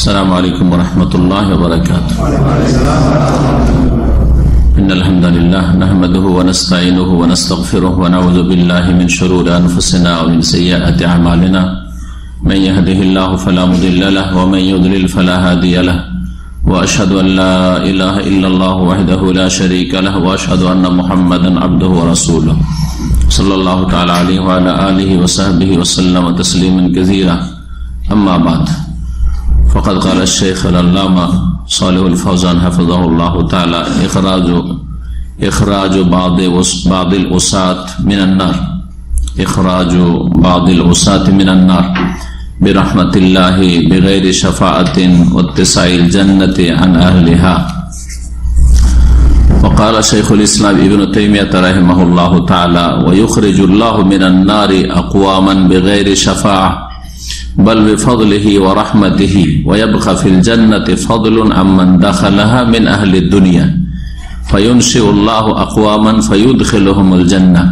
السلام عليكم ورحمة الله وبركاته. إن الحمد لله نحمده ونستعينه ونستغفره ونعوذ بالله من شرور أنفسنا ومن سيئات أعمالنا. من يهده الله فلا مضل له ومن يضلل فلا هادي له. وأشهد أن لا إله إلا الله وحده لا شريك له وأشهد أن محمدا عبده ورسوله صلى الله تعالى عليه وعلى آله وصحبه وسلم تسليما كثيرا. أما بعد فقد قال الشيخ العلامة صالح الفوزان حفظه الله تعالى إخراج بعض الأساة من النار إخراج بعض الأساة من النار برحمة الله بغير شفاعة واتساع الجنة عن أهلها. وقال شيخ الإسلام ابن تيمية رحمه الله تعالى ويخرج الله من النار أقواما بغير شفاعة بل بفضله ورحمته ويبقى في الجنة فضل عمن دخلها من أهل الدنيا فينشئ الله أقواما فيدخلهم الجنة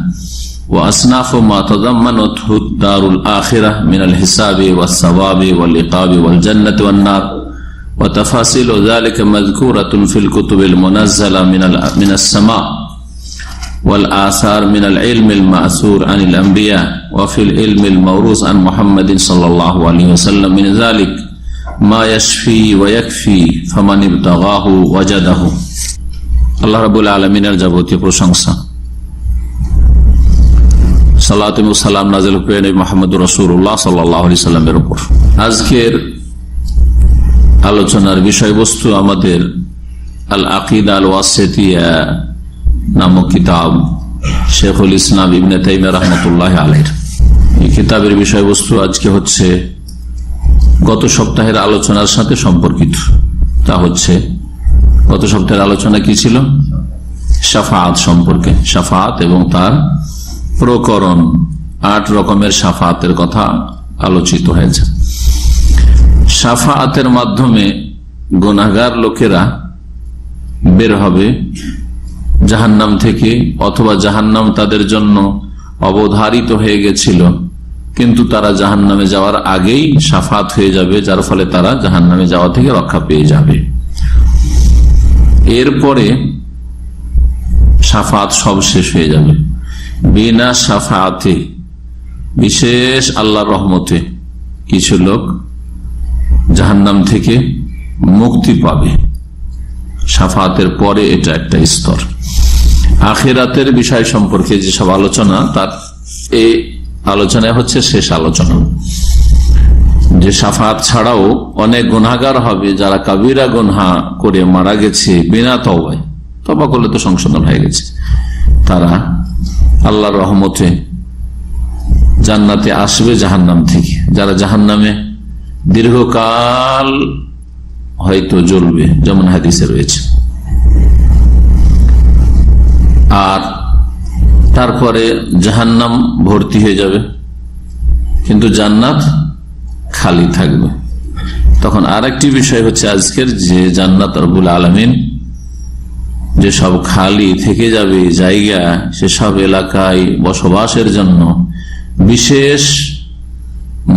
وأصناف ما تضمنته الدار الآخرة من الحساب والثواب والعقاب والجنة والنار وتفاصيل ذلك مذكورة في الكتب المنزلة من السماء والآثار من العلم المأثور عن الأنبياء وفي العلم الموروث عن محمد صلى الله عليه وسلم من ذلك ما يشفي ويكفي فمن ابتغاه وجده. আল্লাহ রাব্বুল আলামিনের যাবতীয় প্রশংসা, সালাত ও সালাম নাযিল করেন মুহাম্মদুর রাসূলুল্লাহ সাল্লাল্লাহু আলাইহি সাল্লামের উপর। আজকের আলোচনার বিষয়বস্তু আমাদের আল আকিদা আল ওয়াসিতিয়া নামক কিতাব শেখুল ইসলাম ইবনে তাইমিয়া রাহমাতুল্লাহি আলাইহির। এই কিতাবের বিষয়বস্তু আজকে হচ্ছে গত সপ্তাহের আলোচনার সাথে সম্পর্কিত। তা হচ্ছে গত সপ্তাহের আলোচনা কি ছিল? শাফাআত সম্পর্কে, শাফাআত এবং তার প্রকরণ, 8 রকমের শাফাআতের কথা আলোচিত হয়েছে। শাফাআতের মাধ্যমে গুনাহগার লোকেরা বের হবে জাহান্নাম থেকে, অথবা জাহান্নাম তাদের জন্য অবধারিত হয়ে গেছিল কিন্তু তারা জাহান্নামে যাওয়ার আগেই শাফাআত হয়ে যাবে, যার ফলে তারা জাহান্নামে যাওয়া থেকে রক্ষা পেয়ে যাবে। এরপরে শাফাআত সব শেষ হয়ে যাবে। বিনা শাফাআতে, বিশেষ আল্লাহর রহমতে কিছু লোক জাহান্নাম থেকে মুক্তি পাবে। শাফাআতের পরে এটা একটা স্তর। আখিরাতের বিষয় সম্পর্কে যেসব আলোচনা, তার এই আলোচনায় হচ্ছে শেষ আলোচনা, যে শাফাআত ছাড়াও অনেক গুনাহগার হবে যারা কাবিরা গুনাহ করে মারা গেছে বিনা তওবায়, তওবা করলে তো সংশোধন হয়ে গেছে, তারা আল্লাহর রহমতে জান্নাতে আসবে জাহান্নাম থেকে। যারা জাহান্নামে দীর্ঘকাল হয়তো জ্বলবে, যেমন হাদিসে রয়েছে। আর তারপরে জাহান্নাম ভর্তি হয়ে যাবে কিন্তু জান্নাত খালি থাকবে। তখন আর একটি বিষয় হচ্ছে আজকের, যে জান্নাত রব্বুল আলামিন যে সব খালি থেকে যাবে জায়গা, সেসব এলাকায় বসবাসের জন্য বিশেষ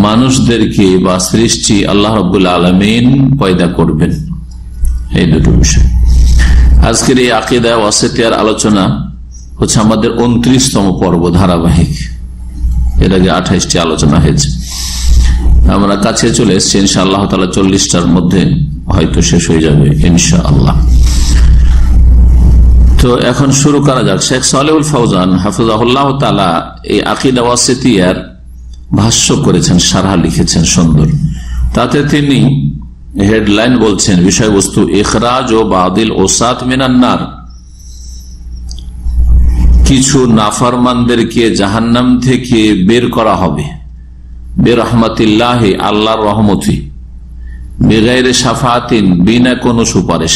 মানুষদেরকে বা সৃষ্টি আল্লাহ রাব্বুল আলামিন পয়দা করবেন। এই দুটো বিষয় আজকের এই আকীদা ওয়াসিতিয়ার আলোচনা হচ্ছে আমাদের 29তম পর্ব, ধারাবাহিক। এর আগে 28টি আলোচনা হয়েছে। আমরা কাছে চলে এসেছি, ইনশাআল্লাহ তাআলা 40টার মধ্যে হয়তো শেষ হয়ে যাবে ইনশাআল্লাহ। তো এখন শুরু করা যাক। শেখ সালেহুল ফৌজান হাফিজাহুল্লাহ তাআলা এই আকীদা ওয়াসিতিয়ার ভাষ্য করেছেন, শারহা লিখেছেন সুন্দর। তাতে তিনি হেডলাইন বলছেন, বিষয়বস্তু ইখরাজ ও বাদিল ওসাত মিনান নার, কিছু নাফরমানদেরকে জাহান্নাম থেকে বের করা হবে বিরহমাতিল্লাহি, আল্লাহর রহমতে, বিগাইরে শাফাআতিন, বিনা কোনো সুপারিশ।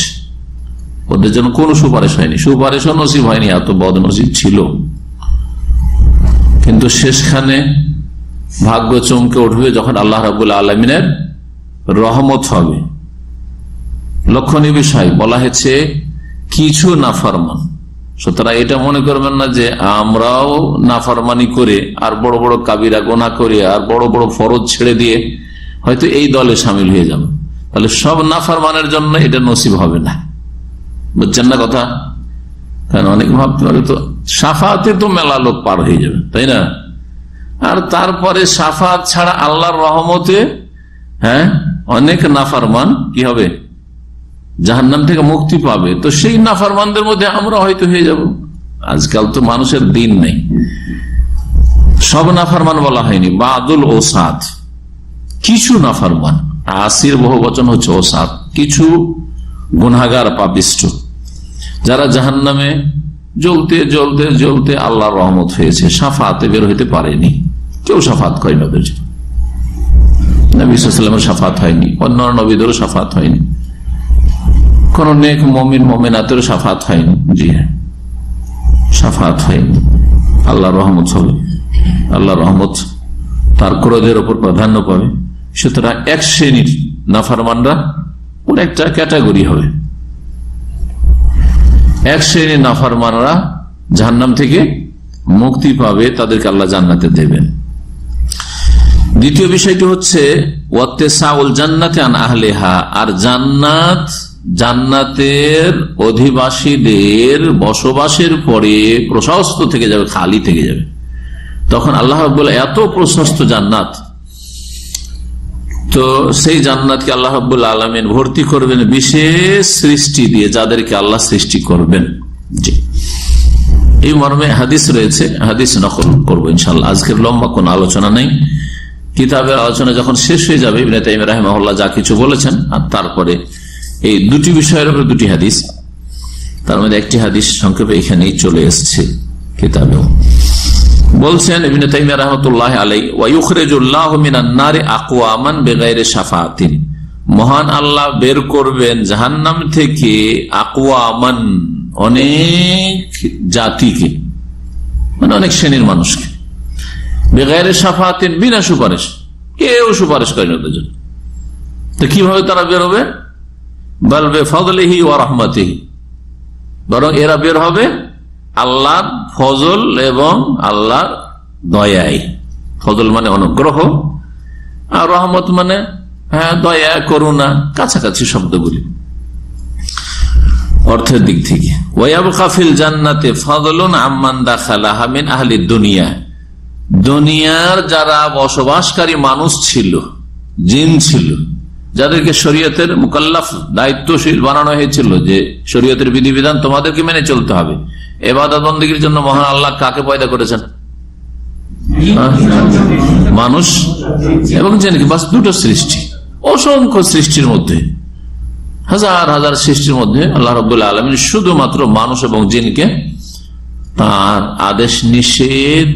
ওদের জন্য কোনো সুপারিশ হয়নি, সুপারিশও নসিব হয়নি, এত বদনসিব ছিল। কিন্তু শেষখানে ভাগ্য চমকে উঠবে যখন আল্লাহ রাব্বুল আলামিনের রহমত হবে। লক্ষণীয় বিষয় বলা হয়েছে কিছু নাফরমান। সুতরাং এটা মনে করবেন না যে আমরাও নাফরমানি করে আর বড় বড় কাবিরা গুনাহ করে আর বড় বড় ফরজ ছেড়ে দিয়ে হয়তো এই দলে সামিল হয়ে যাবে, তাহলে সব নাফরমানের জন্য এটা নসিব হবে না। বুঝছেন না কথা? কারণ অনেক ভাবতে পারে তো শাফাতে তো মেলা লোক পার হয়ে যাবে, তাই না? আর তারপরে শাফাত ছাড়া আল্লাহর রহমতে অনেক নাফরমান কি হবে, জাহান্নাম থেকে মুক্তি পাবে। তো সেই নাফরমানদের মধ্যে আমরা হয়তো হয়ে যাব। আজকাল তো মানুষের দিন নেই। সব নাফরমান বলা হয়নি, বাদুল ওসাদ, কিছু নাফরমান। আসির বহু বচন হচ্ছে ওসাদ, কিছু গুনাহগার পাপিষ্ঠ যারা জাহান্নামে জ্বলতে জ্বলতে জ্বলতে আল্লাহর রহমত হয়েছে, শাফাতে বের হইতে পারেনি। কেউ শাফাত করেনি ওদের জন্য। নবী সাল্লাল্লাহু আলাইহি ওয়াসাল্লামের শাফাত হয়নি, অন্য নবীদেরও শাফাত হয়নি, কোন নেক মুমিন মুমিনাতেরও শাফাত হয়নি। জি হ্যাঁ, শাফাত হয়নি। আল্লাহর রহমত হবে, আল্লাহর রহমত তার ক্রোধের উপর প্রাধান্য পাবে। সুতরাং এক শ্রেণীর নাফরমানরা ওর একটা ক্যাটাগরি হবে। এক শ্রেণীর নাফরমানরা জাহান্নাম থেকে মুক্তি পাবে, তাদেরকে আল্লাহ জান্নাতে দেবেন। দ্বিতীয় বিষয়টি হচ্ছে ওয়াত্তেসাউল জান্নাতে আন আহলিহা, আর জান্নাত, জান্নাতের অধিবাসীদের বসবাসের পরে প্রশস্ত থেকে যাবে, খালি থেকে যাবে। তখন আল্লাহ বলে এত প্রশস্ত জান্নাত, তো সেই জান্নাতকে আল্লাহ রাব্বুল আলামিন ভর্তি করবেন বিশেষ সৃষ্টি দিয়ে, যাদেরকে আল্লাহ সৃষ্টি করবেন। জি, এই মর্মে হাদিস রয়েছে, হাদিস নকল করবো ইনশাআল্লাহ। আজকের লম্বা কোন আলোচনা নেই, কিতাবের আলোচনা যখন শেষ হয়ে যাবে ইবনে তাইমিয়া রাহিমাহুল্লাহ যা কিছু বলেছেন, আর তারপরে এই দুটি বিষয়ের উপরে দুটি হাদিস, তার মধ্যে একটি হাদিস সংক্ষেপে এখানেই চলে এসছে কিতাবেও। বলছেন ইবনে তাইমিয়া রাহমাতুল্লাহি আলাইহি, ওয়া ইউখরিজুল্লাহু মিনান নারি আকওয়ামান বিগাইরি শাফাআতিন, মহান আল্লাহ বের করবেন জাহান্নাম থেকে আকওয়ামান, অনেক জাতিকে, মানে অনেক শ্রেণীর মানুষকে, বিগাইরি শাফাআতিন, বিনা সুপারিশ, কেউ সুপারিশ করেন ওদের জন্য। তো কিভাবে তারা বের হবে? বাল বিফাদলিহি ওয়া রাহমাতিহি, বরং এরা বের হবে আল্লাহর ফজল এবং আল্লাহর দয়ায়। ফজল মানে অনুগ্রহ, আর রহমত মানে দয়া, করুণা, কাছাকাছি শব্দগুলি অর্থের দিক থেকে। ওয়ায়াবকা ফিল জান্নাতে ফাদলুন আম্মান দাখালাহা মিন আহলি দুনিয়া, দুনিয়ার যারা বসবাসকারী মানুষ ছিল, জিন ছিল, যাদেরকে শরীয়তের মুকাল্লাফ, দায়িত্বশীল বানানো হয়েছিল, যে শরীয়তের বিধিবিধান তোমাদেরকে মেনে চলতে হবে। ইবাদত বন্দেগীর জন্য মহান আল্লাহ কাকে পয়দা করেছেন? মানুষ এবং জিনকে, বাস দুটো সৃষ্টি, অসংখ্য সৃষ্টির মধ্যে, হাজার হাজার সৃষ্টির মধ্যে আল্লাহ রাব্বুল আলামিন শুধুমাত্র মানুষ এবং জিনকে তার আদেশ নিষেধ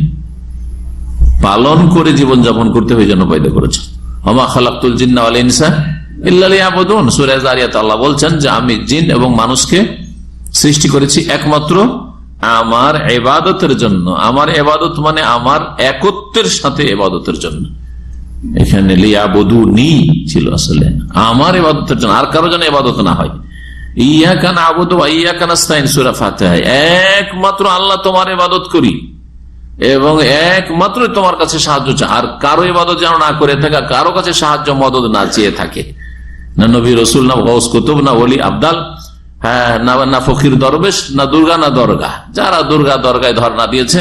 পালন করে জীবনযাপন করতে হয়ে জন্য পয়দা করেছেন। ওমা খালাকতুল জিন্না ওয়াল ইনসা ইল্লা লিয়াবুদুন, সূরা যারিয়াত আল্লাহ বলছেন যে আমি জিন এবং মানুষকে সৃষ্টি করেছি একমাত্র আমার ইবাদতের জন্য। আমার ইবাদত মানে আমার একত্বের সাথে ইবাদতের জন্য। এখানে লিয়াবুদুনি ছিল আসলে আমার ইবাদতের জন্য, আর কারো জন্য ইবাদত না হয়। ইয়াকা না'বুদু ওয়া ইয়াকা নাস্তাইন, সূরা ফাতিহা, একমাত্র আল্লাহ তোমার ইবাদত করি এবং একমাত্র তোমার কাছে সাহায্য চাই, আর কারো ইবাদত যেন না করে থাকে, কারো কাছে সাহায্য মদদ না চেয়ে থাকে, না নবী রসুল, না গৌস কুতুব, না ওলি আবদাল, না ফকির দরবেশ, না দুর্গা, না দরগা। যারা দুর্গা দরগায় ধর্ণা দিয়েছে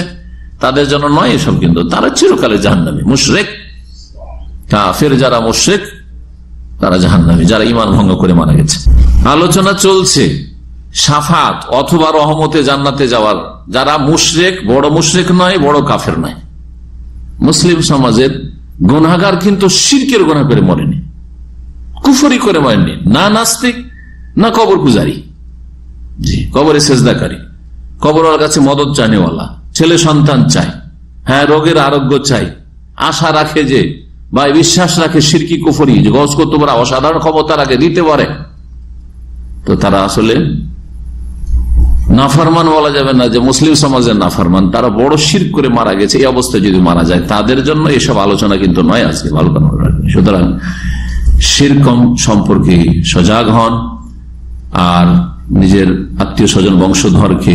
তাদের জন্য নয় এসব, কিন্তু তারা চিরকালে জাহান্নামী। মুশরিক কাফের যারা মুশরিক তারা জাহান্নামী, যারা ঈমান ভঙ্গ করে মারা গেছে। আলোচনা চলছে শাফাত অথবা রহমতে জান্নাতে যাওয়ার, যারা মুশরিক, বড় মুশরিক নয়, বড় কাফের নয়। মুসলিম সমাজের গুনাহগার কিন্তু শিরকের গুনাহ করে মরেনি, কুফরি করে মরেনি, না নাস্তিক, না কবর পূজারী, জি কবরে সেজদাকারী, কবরের কাছে মদত চানেওয়ালা, ছেলে সন্তান চায়, রোগের আরোগ্য চাই, আশা রাখে যে বা বিশ্বাস রাখে শিরকি কুফরি, যে গজ করতে পারে, অসাধারণ ক্ষমতা রাখে, দিতে পারে, তো তারা আসলে নাফরমান বলা যাবে না, যে মুসলিম সমাজের নাফরমান, তারা বড় শিরক করে মারা গেছে। এই অবস্থায় যদি মারা যায় তাদের জন্য এসব আলোচনা কিন্তু নয় আজকে, ভালো করে রাখবেন। সুতরাং শিরক সম্পর্কে সজাগ হন, আর নিজের আত্মীয় স্বজন, বংশধরকে,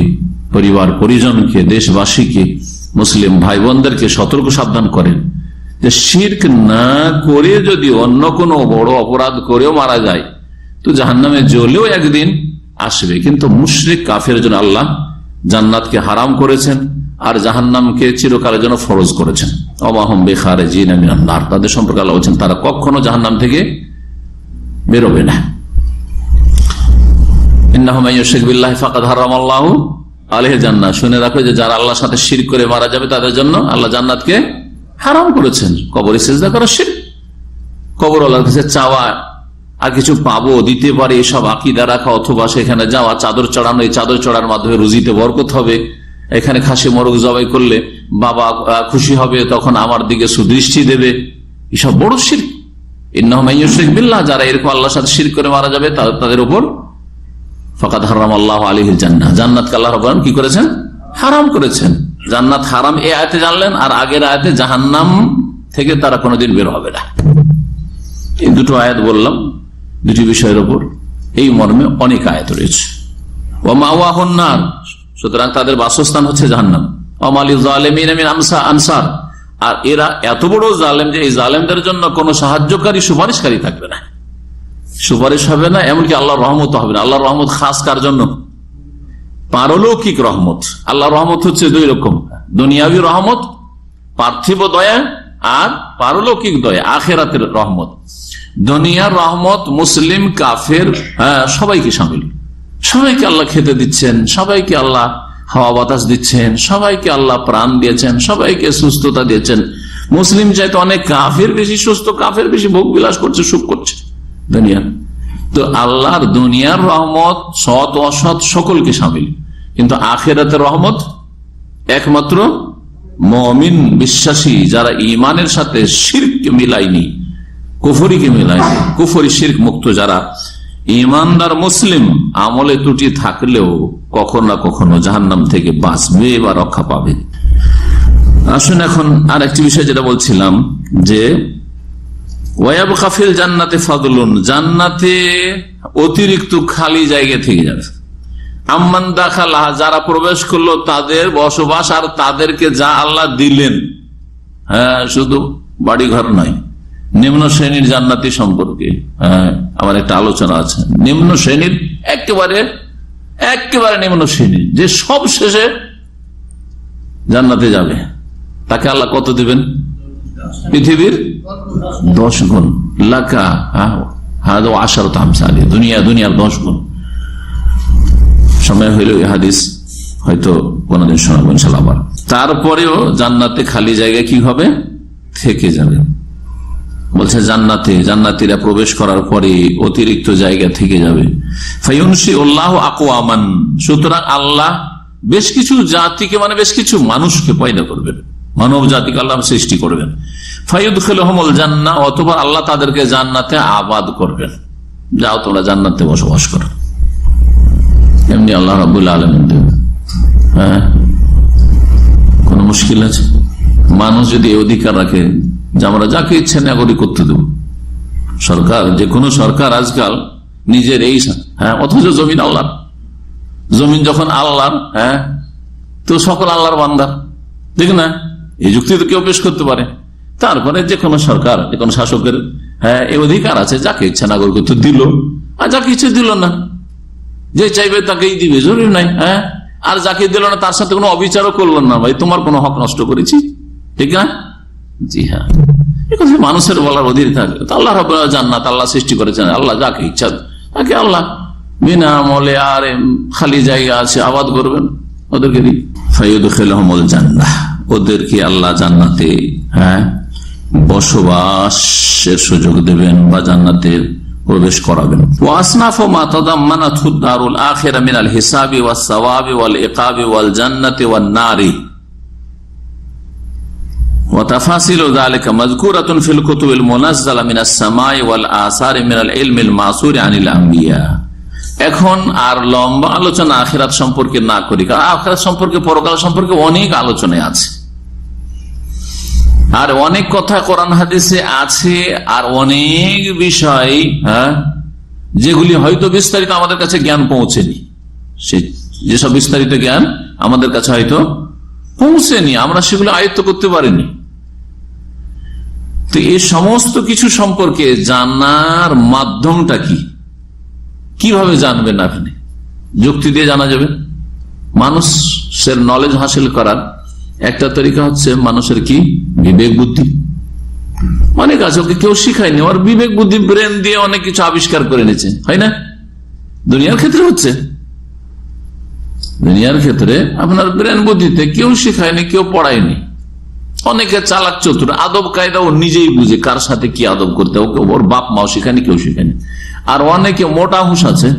পরিবার পরিজনকে, দেশবাসীকে, মুসলিম ভাই বোনদেরকে সতর্ক সাবধান করেন যে শিরক না করে যদি অন্য কোনো বড় অপরাধ করেও মারা যায় তো জাহান্নামে জ্বলেও একদিন আসবে। কিন্তু মুশরিক কাফের জন্য আল্লাহ জান্নাতকে হারাম করেছেন আর জাহান্নামকে চিরকালের জন্য ফরজ করেছেন। ওয়াহুম বিখারিজিনা মিনান নার, তাদের সম্পর্কে আল্লাহ বলেছেন তারা কখনো জাহান্নাম থেকে বেরোবে না। ইন্নাহু মান ইউশরিক বিল্লাহি ফাকাদ হারামাল্লাহু আলাইহিল জান্নাহ, শুনে রাখো যে যারা আল্লাহর সাথে শিরক করে মারা যাবে তাদের জন্য আল্লাহ জান্নাতকে হারাম করেছেন। কবরে সিজদা করা শিরক, কবর আল্লাহর কাছে চাওয়া আর কিছু পাবো দিতে পারে এসব আকীদা রাখা, অথবা সেখানে যাওয়া, চাদর চড়ানো, এই চাদর চড়ার মাধ্যমে রুজিতে বরকত হবে, এখানে খাসি মোরগ জবাই করলে বাবা খুশি হবে, তখন আমার দিকে সুদৃষ্টি দেবে, এসব বড় শিরক। ইন্নাহু মান ইউশরিক বিল্লাহ, যারা এরকম আল্লাহর সাথে শিরক করে মারা যাবে তাদের উপর ফাকাদ হারামাল্লাহু আলাইহিল জান্নাহ, জান্নাতকে আল্লাহ রাব্বুল আলামিন কি করেছেন? হারাম করেছেন। জান্নাত হারাম এই আয়াতে জানলেন, আর আগের আয়াতে জাহান্নাম থেকে তারা কোনোদিন বের হবে না। এই দুটো আয়াত বললাম, দুটি বিষয়ের উপর এই মর্মে অনেক আয়াত রয়েছে। ওয়া মাওয়াহুন নার, সুতরাং তাদের বাসস্থান হচ্ছে জাহান্নাম। ওয়া মা লিয-যালিমিনা মিন আনসার, আর এরা এত বড় জালেম যে এই জালেমদের জন্য কোনো সাহায্যকারী সুপারিশকারী থাকবে না, সুপারিশ হবে না, এমনকি আল্লাহর রহমত হবে না। আল্লাহর রহমত খাস কার জন্য? পারলৌকিক রহমত। আল্লাহর রহমত হচ্ছে দুই রকম, দুনিয়াবী রহমত, পার্থিব দয়া, আর পারলৌকিক দয়া, আখিরাতের রহমত। দুনিয়ার রহমত মুসলিম কাফের সবাইকে শামিল, সবাইকে আল্লাহ খেতে দিচ্ছেন, সবাইকে আল্লাহ হাওয়া বাতাস দিচ্ছেন, সবাইকে আল্লাহ প্রাণ দিয়েছেন, সবাইকে সুস্থতা দিয়েছেন। মুসলিম চাইতে অনেক কাফের বেশি সুস্থ, কাফের বেশি ভোগ বিলাস করছে, সুখ করছে দুনিয়া। তো আল্লাহর দুনিয়ার রহমত সৎ অসৎ সকলকে শামিল, কিন্তু আখিরাতের রহমত একমাত্র মুমিন বিশ্বাসী যারা ইমানের সাথে শিরককে মিলায়নি, কুফরিকে মিলায়নি, কুফরি শিরক মুক্ত যারা ইমানদার মুসলিম, আমলে ত্রুটি থাকলেও কখনো না কখনো জাহান্নাম থেকে বাঁচবে বা রক্ষা পাবে। আসুন এখন আর একটি বিষয় যেটা বলছিলাম যে ওয়ায়াবকা ফিল জান্নাতে ফাদলুন, জান্নাতে অতিরিক্ত খালি জায়গা থেকে যাবে। আম্মান দাখালাহা, যারা প্রবেশ করলো তাদের বসবাস আর তাদেরকে যা আল্লাহ দিলেন, হ্যাঁ শুধু বাড়ি ঘর নয়, নিম্ন শ্রেণীর জান্নাতি সম্পর্কে আমার একটা আলোচনা আছে। নিম্ন শ্রেণীর একেবারে নিম্ন শ্রেণীর, যে সব শেষে জান্নাতে যাবে, তাকে আল্লাহ কত দিবেন? পৃথিবীর 10 গুণ। লাকা আশারত আমসালি, দুনিয়ার 10 গুণ। সময় হইল এই হাদিস হয়তো কোনদিন শোনাবো ইনশাআল্লাহ আবার। তারপরেও জান্নাতে খালি জায়গা কি হবে? থেকে যাবে। বলছে জান্নাতীরা প্রবেশ করার পরে অতিরিক্ত জায়গা থেকে যাবে। ফায়ুনশি আল্লাহু আকওয়ামান, সুতরাং আল্লাহ বেশ কিছু জাতিকে, মানে বেশ কিছু মানুষকে পয়দা করবেন, মানব জাতিকে আল্লাহ সৃষ্টি করবেন। ফায়ুদখিলুহুমুল জান্নাহ, অথবা আল্লাহ তাদেরকে জান্নাতে আবাদ করবেন, যাও তোমরা জান্নাতে বসবাস করো। এমনি আল্লাহ রাব্বুল আলামিন দেবেন। হ্যাঁ, কোন মুশকিল আছে? মানুষ যদি এই অধিকার রাখে যে আমরা যাকে ইচ্ছে নাগরিক করতে দেব, সরকার, যে কোনো সরকার আজকাল নিজের এই, হ্যাঁ, অথচ জমিন আল্লাহর, জমিন যখন আল্লাহর, হ্যাঁ, তো সকল আল্লাহর বান্দা, দেখ না, এই যুক্তি তো কেউ পেশ করতে পারে। তারপরে যে কোনো সরকার, যে কোনো শাসকের, হ্যাঁ, এই অধিকার আছে, যাকে ইচ্ছা নাগরিকত্ব দিল আর যাকে ইচ্ছে দিল না, যে চাইবে তাকেই দিবে, জরুরি নাই। হ্যাঁ, আর যাকে দিল না তার সাথে কোনো অবিচারও করলেন না, ভাই তোমার কোনো হক নষ্ট করেছি, ঠিক না? জি হ্যাঁ, মানুষের বলার অধিকার থাকে। আল্লাহ রাব্বুল জান্নাত আল্লাহ সৃষ্টি করেছেন, আল্লাহ যাকে ইচ্ছা তাকে আল্লাহ বিনা আমলে আর খালি জায়গা আছে আবাদ করবেন ওদেরকে। ফায়ুদখিলুহুমুল জান্নাহ, ওদেরকে আল্লাহ জান্নাতে, হ্যাঁ, বসবাসের সুযোগ দেবেন বা জান্নাতের প্রবেশ করাবেন। ওয়াসনাফু মা তাদাম্মানাতহু দারুল আখিরা মিনাল হিসাবি ওয়াস সাওয়াবি ওয়াল ইকাবি ওয়াল জান্নাতি ওয়ান নারি ওয়া তাফাসিলু যালিকা মাযকুরাতুন ফিল কুতুবিল মুনাজ্জালা মিনাস সামাই ওয়াল আসারি মিনাল ইলমিল মাসুর আনিল আম্বিয়া। এখন আর লম্বা আলোচনা আখিরাত সম্পর্কে না করি, কারণ আখিরাত সম্পর্কে, পরকাল সম্পর্কে অনেক আলোচনায় আছে, আর অনেক কথা কোরআন হাদিসে আছে, আর অনেক বিষয়, হ্যাঁ, যেগুলি হয়তো বিস্তারিত আমাদের কাছে জ্ঞান পৌঁছেনি। যেসব বিস্তারিত জ্ঞান আমাদের কাছে হয়তো পৌঁছেনি, আমরা সেগুলো আয়ত্ত করতে পারিনি। তো এই সমস্ত কিছু সম্পর্কে জানার মাধ্যমটা কি, কিভাবে জানবেন আপনি? যুক্তি দিয়ে জানা যাবে। মানুষের নলেজ হাসিল করার একটা তরিকা হচ্ছে মানুষের কি বিবেক বুদ্ধি। অনেক আছে ওকে কেউ শিখায়নি, ওর বিবেক বুদ্ধি ব্রেন দিয়ে অনেক কিছু আবিষ্কার করে নিয়েছে, হয় না? দুনিয়ার ক্ষেত্রে হচ্ছে, দুনিয়ার ক্ষেত্রে আপনার ব্রেন বুদ্ধিতে কেউ শিখায়নি, কেউ পড়ায়নি। অনেকে চালাক চতুর, আদব কায়দা ও নিজেই বুঝে কার সাথে কি আদব করতে, ওকে ওর বাপ মাও শিখায়নি, কেউ শিখায়নি। আর অনেকে মোটা হুঁশ আছে,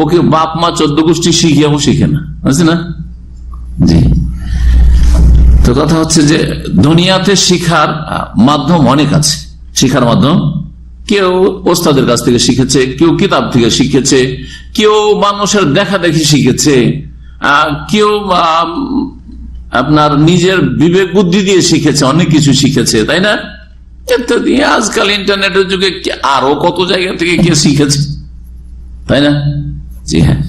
ওকে বাপ মা 14 গোষ্ঠী শিখিয়েও শিখে না, বুঝছি না? জি। তো কথা হচ্ছে যে দুনিয়াতে শিখার মাধ্যম অনেক আছে। শিখার মাধ্যম কেউ ওস্তাদের কাছ থেকে শিখেছে, কেউ কিতাব থেকে শিখেছে, কেউ মানুষের দেখা দেখি শিখেছে, কেউ আপনার নিজের বিবেক বুদ্ধি দিয়ে শিখেছে, অনেক কিছু শিখেছে, তাই না? ইত্যাদি। আজকাল ইন্টারনেটের যুগে আরো কত জায়গা থেকে কে শিখেছে, তাই না? জি হ্যাঁ।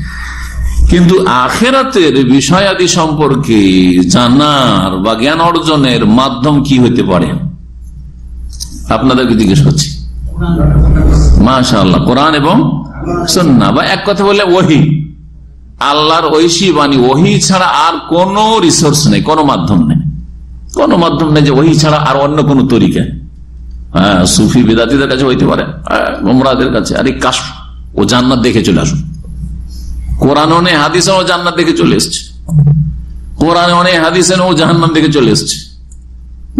কিন্তু আখিরাতের বিষয়াদি সম্পর্কে জানার বা জ্ঞান অর্জনের মাধ্যম কি হতে পারে আপনাদেরকে জিজ্ঞেস করছি। মাশাআল্লাহ, কোরআন এবং সুন্নাহ, বা এক কথা বলে ওহী, আল্লাহর ঐশী বাণী। ওহী ছাড়া আর কোন রিসোর্স নেই, কোনো মাধ্যম নেই, কোনো মাধ্যম নেই যে ওহী ছাড়া আর অন্য কোন তরিকা। হ্যাঁ, সুফি বেদাতীদের কাছে হইতে পারে, গোমরাহদের কাছে, আরে কাশ ও জান্নাত দেখে চলে আসুন। কোরআনও নেই, হাদিসে ও জান্নাত দেখে চলে এসছে, কোরআনে অনেক হাদিসে ও জাহান্নাম দেখে চলে এসছে।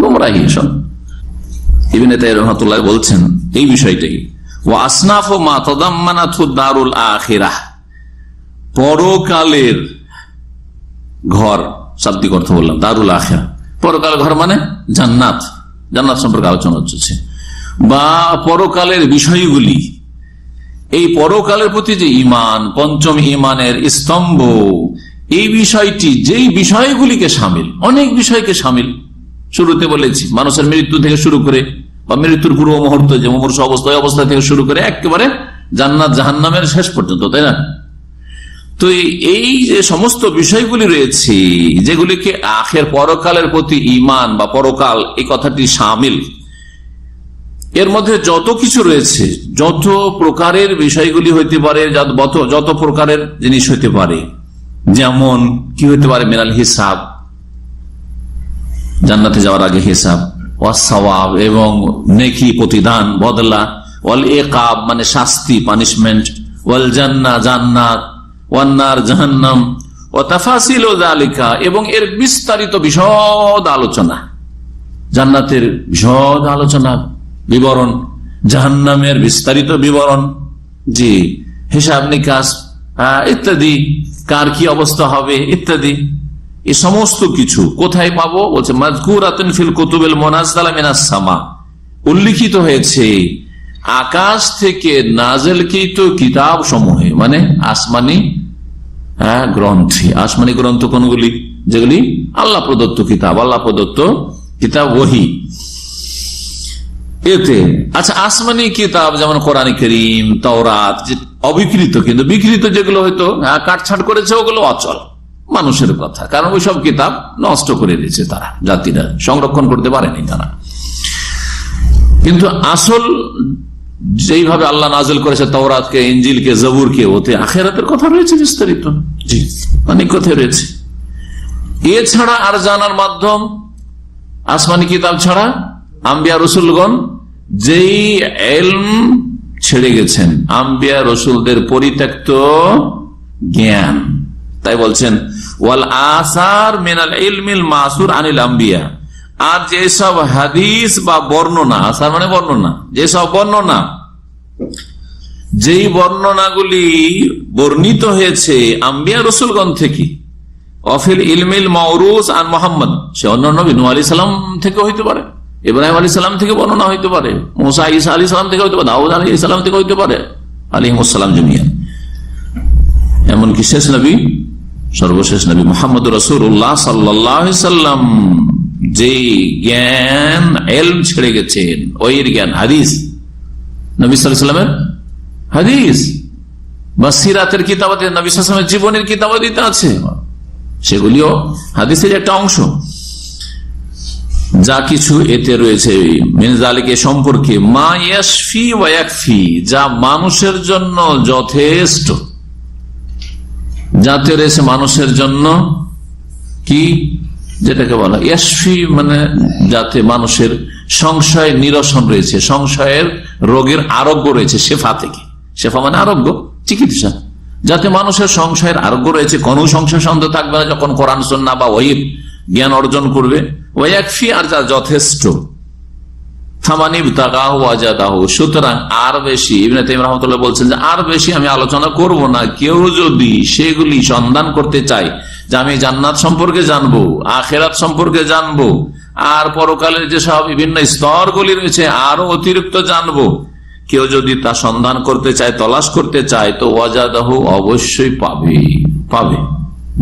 গোমরাহি সব। ইবনে তাইমিয়া রাহমাতুল্লাহ বলছেন এই বিষয়টাই, ওয়া আসনাফু মা তাদাম্মানাতহু দারুল আখিরাহ, পরকালের ঘর, শাব্দিক অর্থ বললাম দারুল আখিরাহ, পরকাল ঘর মানে জান্নাত, জান্নাত সম্পর্কে আলোচনা হচ্ছে, বা পরকালের বিষয়গুলি। এই পরকালের প্রতি যে ঈমান, পঞ্চম ঈমানের স্তম্ভ, এই বিষয়টি যেই বিষয়গুলিকে শামিল, অনেক বিষয়কে শামিল। শুরুতে বলেছি মানুষের মৃত্যু থেকে শুরু করে, বা মৃত্যুর পূর্ব মুহূর্ত যে মুমূর্ষ অবস্থা থেকে শুরু করে একেবারে জান্নাত জাহান্নামের শেষ পর্যন্ত, তাই না? তো এই যে সমস্ত বিষয়গুলি রয়েছে যেগুলিকে আখের পরকালের প্রতি ঈমান বা পরকাল এই কথাটি শামিল, এর মধ্যে যত কিছু রয়েছে, যত প্রকারের বিষয়গুলি হইতে পারে, যত প্রকারের জিনিস হইতে পারে, যেমন কি হইতে পারে, মিনাল হিসাব, জান্নাতে যাওয়ার আগে হিসাব, ওয়াস সাওয়াব এবং নেকি প্রতিদান বদলা, ওয়াল ইকাব মানে শাস্তি পানিশমেন্ট, ওয়াল জান্নাহ জান্নাত, ওয়ান নার জাহান্নাম, ওয়া তাফাসিলু যালিকা এবং এর বিস্তারিত বিশদ আলোচনা, জান্নাতের বিশদ আলোচনা বিবরণ, জাহান্নামের বিস্তারিত বিবরণ, জি, হিসাব নিকাশ ইত্যাদি, কার কি অবস্থা হবে ইত্যাদি। এই সমস্ত কিছু কোথায় পাবো? বলছে মাযকুরাতুন ফিল কুতুবিল মুনাজ্জালা মিনাস সামা, উল্লিখিত হয়েছে আকাশ থেকে নাযিলকৃত কিতাব সমূহে, মানে আসমানি গ্রন্থে। আসমানি গ্রন্থ কোনগুলি? যেগুলি আল্লাহ প্রদত্ত কিতাব, আল্লাহ প্রদত্ত কিতাব ওহী। এতে আচ্ছা, আসমানি কিতাব যেমন কোরআন কারীম, তাওরাত, অবিকৃত, কিন্তু বিকৃত যেগুলো হয়তো কাটছাট করেছে ওগুলো অচল, মানুষের কথা, কারণ ওই সব কিতাব নষ্ট করে দিয়েছে তারা, জাতিরা সংরক্ষণ করতে পারেনি তারা। কিন্তু আসল যেইভাবে আল্লাহ নাজিল করেছে তাওরাতকে, ইনজিলকে, জবুরকে, ওতে আখিরাতের কথা রয়েছে বিস্তারিত, জি, অনেক কথা রয়েছে। এছাড়া আর জানার মাধ্যম আসমানি কিতাব ছাড়া আম্বিয়া রসুলগণ যেই ইলম ছেড়ে গেছেন, আম্বিয়া রসুলদের পরিত্যক্ত জ্ঞান, তাই বলছেন ওয়াল আসার মিনাল ইলমিল মাসুর আনিল আম্বিয়া, আর যেসব হাদিস বা বর্ণনা, আসার মানে বর্ণনা, যেসব বর্ণনা, যেই বর্ণনাগুলি বর্ণিত হয়েছে আম্বিয়া রসুলগণ থেকে, অফিল ইলমিল মাউরুস আন মুহাম্মদ, সে অন্য নবী নূহ আলাইহিস সালাম থেকে হইতে পারে, ইব্রাহিম আলাইহিস সালাম থেকে বর্ণনা হইতে পারে, মুসা ঈসা আলাইহিস সালাম থেকে হইতে পারে, দাউদ আলাইহিস সালাম থেকে হইতে পারে, আলাইহিমুস সালাম জমিয়ান। এমনকি শেষ নবী, সর্বশেষ নবী মুহাম্মদুর রাসূলুল্লাহ সাল্লাল্লাহু আলাইহি সাল্লাম যে জ্ঞান ইলম ছেড়ে গেছেন, ওই জ্ঞান হাদিস, নবী সাল্লাল্লাহু আলাইহি সাল্লামের হাদিস বা সিরাতের কিতাবাতে, নবী সাল্লাল্লাহু আলাইহি সাল্লামের জীবনের কিতাবাদিতে আছে, সেগুলিও হাদিসের একটা অংশ। যা কিছু এতে রয়েছে মিন যালিকা সম্পর্কে মা ইয়াশফি ওয়া ইয়াকফি, যা মানুষের জন্য যথেষ্ট, যাতে রয়েছে মানুষের জন্য কি, যেটাকে বলা ইয়াশফি মানে যাতে মানুষের সংশয় নিরসন রয়েছে, সংশয়ের রোগের আরোগ্য রয়েছে, শেফা থেকে, শেফা মানে আরোগ্য, চিকিৎসা, যাতে মানুষের সংশয়ের আরোগ্য রয়েছে, কোন সংশয় সন্দেহ থাকবে না যখন কোরআন সুন্নাহ বা ওহীর জ্ঞান অর্জন করবে। ওয়া ইয়াকফি, আর যা যথেষ্ট, থামানিব তাগাহু ওয়াজাদাহু, সুতরাং আর বেশি, ইবনে তাইমিয়া রাহমাতুল্লাহ বলছেন যে আর বেশি আমি আলোচনা করব না। কেউ যদি সেগুলি সন্ধান করতে চায় যে আমি জান্নাত সম্পর্কে জানবো, আখিরাত সম্পর্কে জানবো, আর পরকালের যেসব বিভিন্ন স্তরগুলি রয়েছে আরো অতিরিক্ত জানবো, কেউ যদি তা সন্ধান করতে চায়, তলাশ করতে চায়, তো ওয়াজাদাহু অবশ্যই পাবে।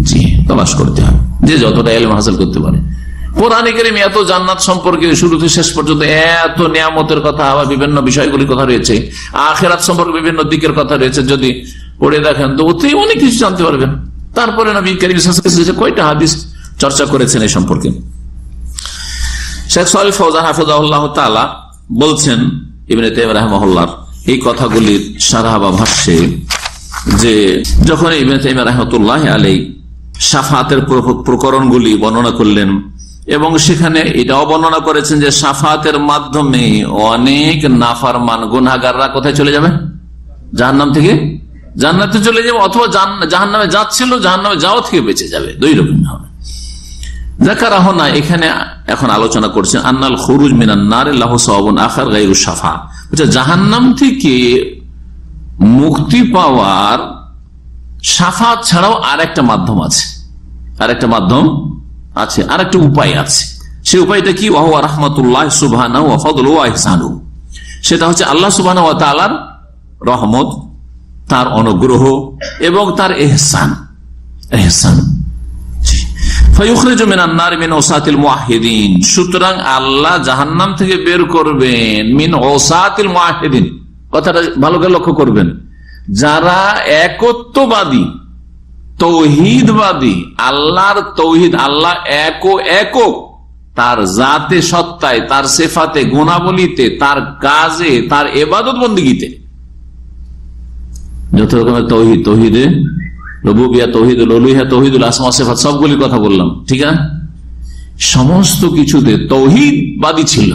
জি, তলাশ করতে হবে, যে যতটা ইলম হাসিল করতে পারে। কোরআনে কারীমে এত জান্নাত সম্পর্কে শুরু থেকে শেষ পর্যন্ত এত নিয়ামতের কথা, আবার বিভিন্ন বিষয়গুলির কথা রয়েছে, আখিরাত সম্পর্কে বিভিন্ন দিকের কথা রয়েছে, যদি পড়ে দেখেন তো ওতেই অনেক কিছু জানতে পারবেন। তারপরে নবী কারীম সাল্লাল্লাহু আলাইহি ওয়াসাল্লাম কয়টা হাদিস চর্চা করেছেন এই সম্পর্কে। শেখ সালেহ ফাওজান হাফিজাহুল্লাহ তাআলা বলছেন ইবনে তাইমিয়া রাহিমাহুল্লাহর এই কথাগুলির শারহ বা ভাষ্যে, যে যখন ইবনে তাইমিয়া রাহমাতুল্লাহি আলাইহি শাফাতের প্রকরণগুলি বর্ণনা করলেন, এবং সেখানে এটাও বর্ণনা করেছেন যে শাফাতের মাধ্যমে অনেক নাফরমান গুনাহগাররা কোথায় চলে যাবে, জাহান্নাম থেকে জান্নাতে চলে যাবে, অথবা জাহান্নামে যাচ্ছিল জাহান্নামে যাওয়া থেকে বেঁচে যাবে, দুই রকম হবে। যাকারাহনা, এখানে এখন আলোচনা করছেন আন্নাল খুরুজ মিনান নার লাহু সাওয়াবুন আখার গায়রু শাফা, জাহান্নাম থেকে মুক্তি পাওয়ার শাফাত ছাড়াও আরেকটা মাধ্যম আছে, আরেকটা মাধ্যম আছে, আরেকটা উপায় আছে। সেই উপায়টা কি? ওয়া হুয়া রাহমাতুল্লাহ সুবহানাহু ওয়া ফাদলুহু ওয়া ইহসানুহু, সেটা হচ্ছে আল্লাহ সুবহানাহু ওয়া তাআলার রহমত, তার অনুগ্রহ এবং তার ইহসান। ফায়ুখরিজু মিনান নার মিন উসাতিল মুওয়াহহিদিন, সুতরাং আল্লাহ জাহান্নাম থেকে বের করবেন মিন উসাতিল মুওয়াহহিদিন, কথাটা ভালো করে লক্ষ্য করবেন, যারা একত্ববাদী, তৌহিদবাদী, আল্লাহর তৌহিদ, আল্লাহ একক, তার জাতে সত্তায়, তার সিফাতে, গুণাবলীতে, তার কাজে, তার ইবাদত বন্দেগীতে, যত রকমের তৌহিদ, তৌহিদে রুবুবিয়্যাহ, তৌহিদুল উলুহিয়্যাহ, তৌহিদুল আসমা ওয়া সিফাত, সবগুলির কথা বললাম, ঠিক আছে? সমস্ত কিছুতে তৌহিদবাদী ছিল।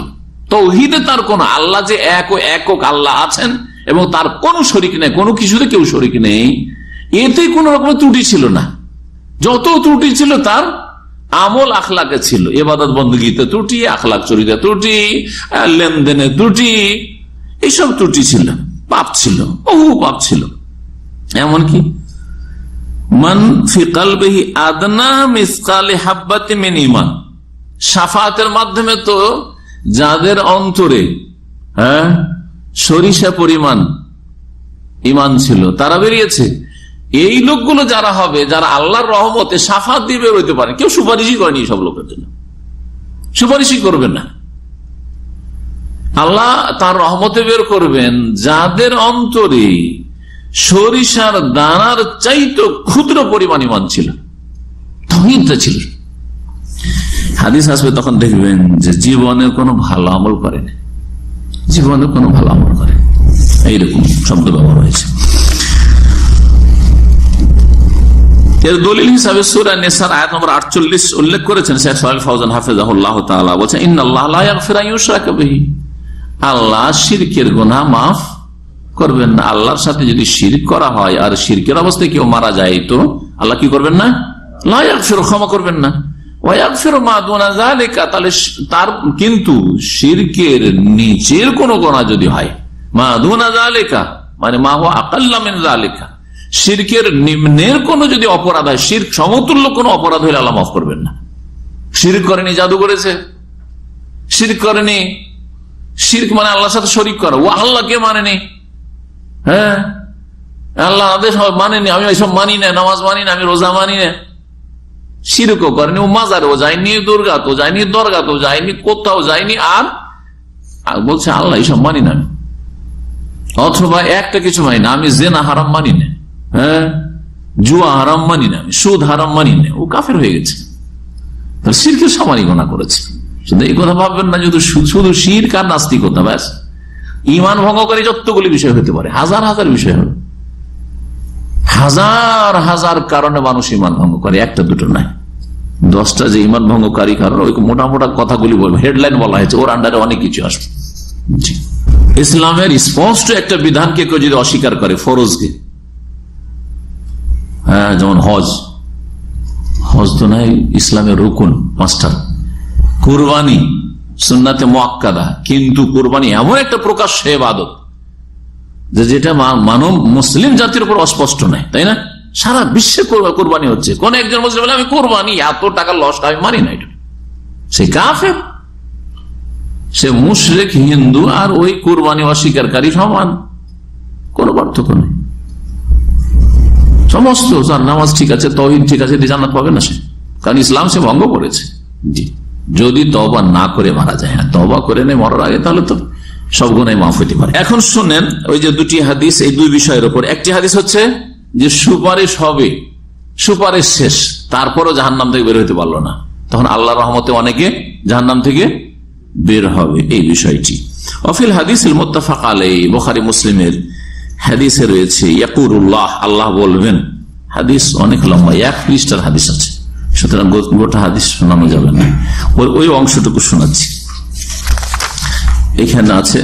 তৌহিদে তার কোন, আল্লাহ যে একক আল্লাহ আছেন এবং তার কোনো শরিক নেই, কোনো কিছুতে কেউ শরিক নেই, এতে কোন রকমের ত্রুটি ছিল না। যত ত্রুটি ছিল তার আমল আখলাকে ছিল, ইবাদত বন্দেগীতে ত্রুটি, আখলাক চরিত্রে ত্রুটি, লেনদেনে ত্রুটি, এইসব ত্রুটি ছিল, পাপ ছিল, বহু পাপ ছিল। এমনকি মান ফি কলবিহি আদনা মিসকালি হাববাতিন মিন ঈমান, শাফাতের মাধ্যমে তো যাদের অন্তরে সরিষা পরিমাণ ঈমান ছিল তারা বেরিয়েছে। এই লোকগুলো যারা হবে, যারা আল্লাহর রহমতে শাফাত দিয়ে বের হইতে পারে, কেউ সুপারিশই করেনি সব লোকের জন্য, সুপারিশই করবেন না। আল্লাহ তার রহমতে বের করবেন যাদের অন্তরে সরিষার দানার চাইতে ক্ষুদ্র পরিমাণ ঈমান ছিল, তাওহীদটা ছিল। হাদিস আসবে তখন দেখবেন যে জীবনে কোনো ভালো আমল করেন, জীবনে কোনো ভালো আমল করেন, এইরকম শব্দ ব্যবহার হয়েছে। এর দলিল হিসাবে সূরা নিসার আয়াত নম্বর 48 উল্লেখ করেছেন শেখ সালেহ ফাওজান হাফিজাহুল্লাহ তাআলা, বলেছেন ইন্নাল্লাহা লা ইয়াগফিরু আন ইউশরাকা বিহি, আল্লাহ শিরকের গুনাহ মাফ করবেন না। আল্লাহর সাথে যদি শিরক করা হয় আর শিরকের অবস্থায় কেউ মারা যায়, তো আল্লাহ কি করবেন না? লা ইয়াগফিরু, ক্ষমা করবেন না। ওয়া ইয়াগফিরু মা দুনা যালিকা, তাহলে তার কিন্তু শিরকের নিচের কোন গুনাহ যদি হয়, মা দুনা যালিকা মানে মা হুয়া আকাল্লা মিন যালিকা, শিরকের নিম্নের কোন যদি অপরাধ হয়, শিরক সমতুল্য কোন অপরাধ হইলে আল্লাহ মাফ করবেন না। শিরক করেনি, জাদু করেছে, শিরক করেনি, শিরক মানে আল্লাহর সাথে শরীক করা, ও আল্লাহকে মানেনি, হ্যাঁ আল্লাহ আদেশ মানেনি, আমি এইসব মানি না, নামাজ মানি না, আমি রোজা মানি না, শিরকও করেনি, ও মাজারেও যায়নি, দুর্গাতেও যায়নি, দরগাতেও যায়নি, কোথাও যায়নি, আর বলছে আল্লাহ এইসব মানি না। অথবা একটা কিছু মানি না, আমি জেনা হারাম মানি না, হ্যাঁ জুয়া হারাম মানি না, আমি সুদ হারাম মানি না, ও কাফের হয়ে গেছে, শিরকের সমানই গুনাহ করেছে। শুধু এই কথা ভাববেন না শুধু শিরক আর নাস্তিকতা, ব্যাস। ইমান ভঙ্গকারী যতগুলি বিষয় হতে পারে, হাজার হাজার বিষয় হবে, হাজার হাজার কারণে মানুষ ইমান ভঙ্গ করে, একটা দুটো নাই, 10টা যে ইমান ভঙ্গকারী কারণ, ওই মোটা মোটা কথাগুলি বলবো, হেডলাইন বলা হয়েছে, ওর আন্ডারে অনেক কিছু আসবে। ইসলামের স্পষ্ট একটা বিধানকে কেউ যদি অস্বীকার করে, ফরজকে, হ্যাঁ, যেমন হজ তো নাই ইসলামের রুকুন 5টা, কুরবানি সুন্নাতে মুআক্কাদা, কিন্তু কুরবানি এমন একটা প্রকাশ্য ইবাদত যেটা মানব মুসলিম জাতির উপর অস্পষ্ট নাই, তাই না? সারা বিশ্বে কোরবানি হচ্ছে, কোন একজন মুসলিম বলে আমি কোরবানি এত টাকা লস আমি মানি না, এটা সে কাফের, সে মুশরিক হিন্দু, আর ওই কোরবানি অস্বীকারী সমান, কোন পার্থক্য নেই। সমস্ত যার নামাজ ঠিক আছে, তাওহীদ ঠিক আছে, জান্নাত পাবে না সে, কারণ ইসলাম সে ভঙ্গ করেছে। জি, যদি তওবা না করে মারা যায়, হ্যাঁ তওবা করে নেই মরার আগে, তাহলে তো সব গুনাহ মাফ হতে পারে। এখন শুনেন ওই যে দুটি হাদিস, এই দুই বিষয়ের উপর। একটি হাদিস হচ্ছে যে সুপারিশ হবে, সুপারিশ শেষ, তারপরও জাহান্নাম থেকে বের হতে পারলো না, তখন আল্লাহর রহমতে অনেকে জাহান্নাম থেকে বের হবে, এই বিষয়টি। ওয়াফিল হাদিসিল মুত্তাফাক আলাইহি, বুখারী মুসলিমের হাদিসে রয়েছে, ইয়াকুলুল্লাহ, আল্লাহ বলবেন। হাদিস অনেক লম্বা, 1 পৃষ্ঠার হাদিস আছে, সুতরাং গোটা হাদিস শোনানো যাবে না, ওই অংশটুকু শোনাচ্ছি। এখানে আছে,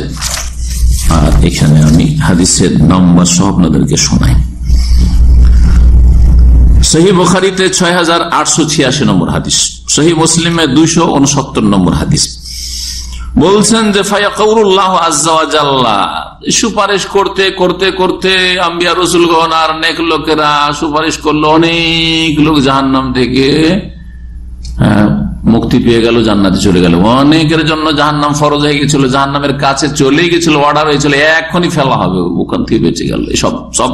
আর এখানে আমি হাদিসের নাম্বার সহ আপনাদেরকে শোনাই। সহিহ বুখারীতে 6886 নম্বর হাদিস, সহিহ মুসলিমে 269 নম্বর হাদিস। বলছেন যে ফায়াকুলুল্লাহু আযজা ওয়া জাল্লা, সুপারিশ করতে করতে করতে আম্বিয়া রাসূলগণ আর নেক লোকেরা সুপারিশ করলো, অনেক লোক জাহান্নাম থেকে মুক্তি পেয়ে গেল, জান্নাতে চলে গেল। অনেকের জন্য জাহান্নাম ফরজ হয়ে গেছিল, জাহান্নামের কাছে চলেই গেছিল, অর্ডার হয়েছিল এখনই ফেলা হবে, ওখান থেকে বেঁচে গেল। সব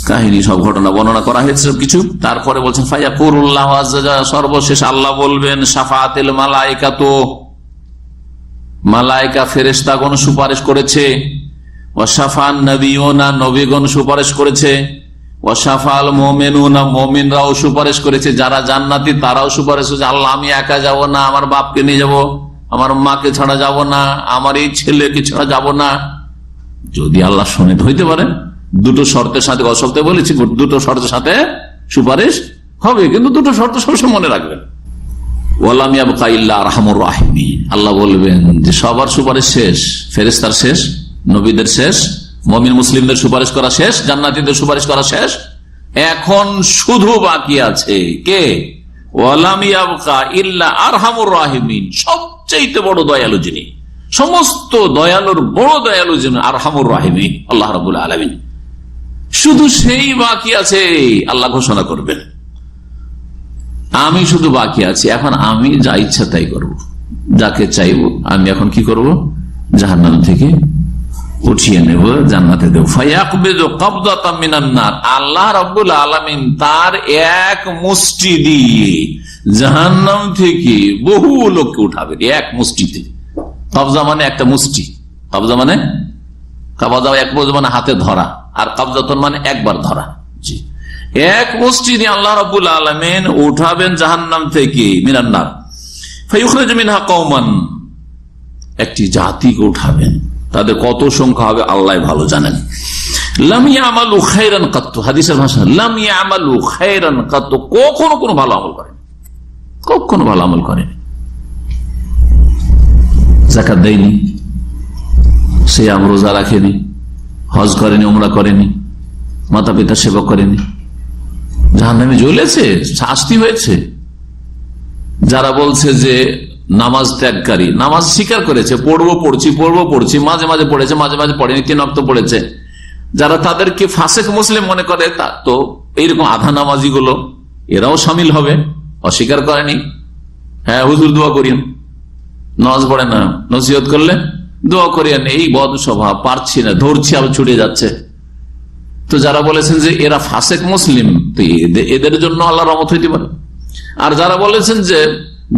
কাহিনী, সব ঘটনা বর্ণনা করা হয়েছে সব কিছু। তারপরে বলছেন ফায়াকুলুল্লাহু আযজা ওয়া জাল্লা, সর্বশেষ আল্লাহ বলবেন শাফাআতুল মালায়েকাতু, মালায়েকা ফেরেশতাগণ সুপারিশ করেছে, ওয়া শাফাআন নবিয়ুনা, নবীগণ সুপারিশ করেছে, ওয়া শাফাআল মুমিনুনা, মুমিনরাও সুপারিশ করেছে, যারা জান্নাতি তারাও সুপারিশ করেছে, আল্লাহ আমি একা যাব না, আমার বাপকে নিয়ে যাব, আমার মাকে ছাড়া যাব না, আমার এই ছেলেকে ছাড়া যাব না। যদি আল্লাহ শুনে হইতে পারে, দুটো শর্তের সাথে, অসপ্তাহে বলেছি দুটো শর্তের সাথে সুপারিশ হবে, কিন্তু দুটো শর্ত সবসময় মনে রাখবেন। ওয়ালাম ইয়াবকা ইল্লা আরহামুর রাহিমিন, আল্লাহ বলবেন যে সবার সুপারিশ শেষ, ফেরেশতার শেষ, নবীদের শেষ, মুমিন মুসলিমদের সুপারিশ করা শেষ, জান্নাতীদের সুপারিশ করা শেষ, এখন শুধু বাকি আছে কে? ওয়ালাম ইয়াবকা ইল্লা আরহামুর রাহিমিন, সবচেয়ে বড় দয়ালু যিনি, সমস্ত দয়ালুর বড় দয়ালু যিনি, আরহামুর রাহিমিন আল্লাহ রাব্বুল আলামিন, শুধু সেই বাকি আছে। আল্লাহ ঘোষণা করবেন আমি শুধু বাকি আছি, এখন আমি যা ইচ্ছা তাই করব, যাকে চাইব আমি এখন কি করব, জাহান্নাম থেকে উঠিয়ে নেব, জান্নাতে দেব। ফায়াকবিযু কবদাতাম মিনান নার, আল্লাহ রাব্বুল আলামিন তার এক মুষ্টি দিয়ে জাহান্নাম থেকে বহু লোককে উঠাবেন, এক মুষ্টিতে। কবজা মানে একটা মুষ্টি, কবজা মানে কবজা এক মানে হাতে ধরা, আর কবজাতুন মানে একবার ধরা। জি, এক মুষ্টি দিয়ে আল্লাহ রাব্বুল আলামিন উঠাবেন জাহান্নাম থেকে, মিনান নার, ফায়ুখরিজু মিনহা কওমান, একটি জাতিকে উঠাবেন, তাদের কত সংখ্যা হবে আল্লাহ ভালো জানেন। লাম ইয়ামালু খায়রান কাত্তু, হাদিসের ভাষা লাম ইয়ামালু খায়রান কাত্তু, কখনো কোনো ভালো আমল করেন, কখনো ভালো আমল করেন, যাকাত দেয়নি, সিয়াম রোজা রাখেনি, হজ করেনি, উমরা করেনি, মাতা পিতা সেবা করেনি, জাহান্নামে জ্বলেছে, শাস্তি হয়েছে। যারা বলছে যে নামাজ ত্যাগকারী, নামাজ স্বীকার করেছে, পড়ছি, মাঝে মাঝে পড়েছে, মাঝে মাঝে পড়েনি, 3 ওয়াক্ত পড়েছে, যারা তাদেরকে ফাসেক মুসলিম মনে করে, তা তো এইরকম আধা নামাজি গুলো এরাও সামিল হবে, অস্বীকার করেনি। হ্যাঁ হুজুর দোয়া করিয়েন, নামাজ পড়ে না, নসিহত করলে দোয়া করিয়েন, এই বদ স্বভাব, পারছি না, ধরছি, আবার ছুটে যাচ্ছে। তো যারা বলেছেন যে এরা ফাসেক মুসলিম, তো এদের জন্য আল্লাহ রহমত হইতে পারে। আর যারা বলেছেন যে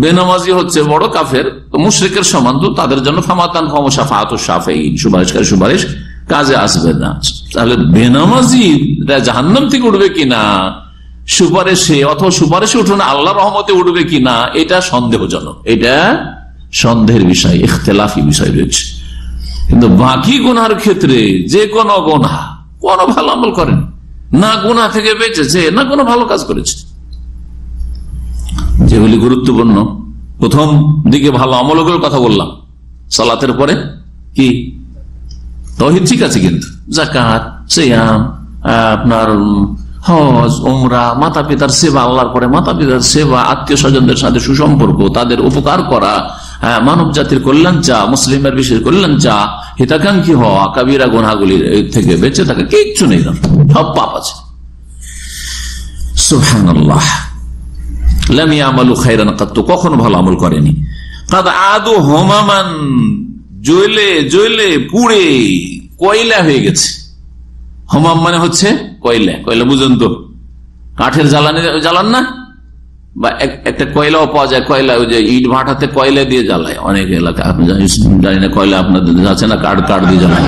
বেনামাজি হচ্ছে বড় কাফের, মুশরিকের সমান, তো তাদের জন্য ফামাতান ফামু শাফাআতুশ শাফিঈন, সুপারিশকারী সুপারিশ কাজে আসবে না। তাহলে বেনামাজি জাহান্নাম থেকে উঠবে কিনা সুপারিশে অথবা সুপারিশে উঠবে না, আল্লাহ রহমতে উঠবে কিনা এটা সন্দেহজনক, এটা সন্দেহের বিষয়, ইখতিলাফি বিষয় রয়েছে। কিন্তু বাকি গুনার ক্ষেত্রে যে কোনো গুনাহ, কোনো ভালো আমল করেন না, গুনাহ থেকে বেঁচেছে না, কোনো ভালো কাজ করেছে, যেগুলি গুরুত্বপূর্ণ। প্রথম দিকে ভালো আমলগুলোর কথা বললাম, সালাতের পরে কি তাওহীদ ঠিক আছে, কিন্তু যাকাত, সিয়াম, আপনার হজ, উমরা, মাতা পিতার সেবা, আল্লাহর পরে মাতা পিতার সেবা, আত্মীয় স্বজনদের সাথে সুসম্পর্ক, তাদের উপকার করা, মানব জাতির কল্যাণ চা, মুসলিমের বিশেষ কল্যাণ চা, হিতাকাঙ্ক্ষী হওয়া, কাবিরা গুনাহগুলির থেকে বেঁচে থাকা, কিচ্ছু নেই, সব পাপ আছে। সুবহানাল্লাহ। লাম ইয়ামালু খায়রান কাত্তু, কখনো ভালো আমল করেনি। কাদ আদু হুমামান, জ্বলে জ্বলে পুড়ে কয়লা হয়ে গেছে। হোমাম মানে হচ্ছে কয়লা, কয়লা বুঝেন তো, কাঠের জ্বালান না, বা একটা কয়লাও পাওয়া যায়, কয়লা ওই যে ইট ভাটাতে কয়লা দিয়ে জ্বালায় অনেক এলাকা, আপনি জানি না কয়লা আপনাদের আছে না, কাঠ দিয়ে জ্বালায়,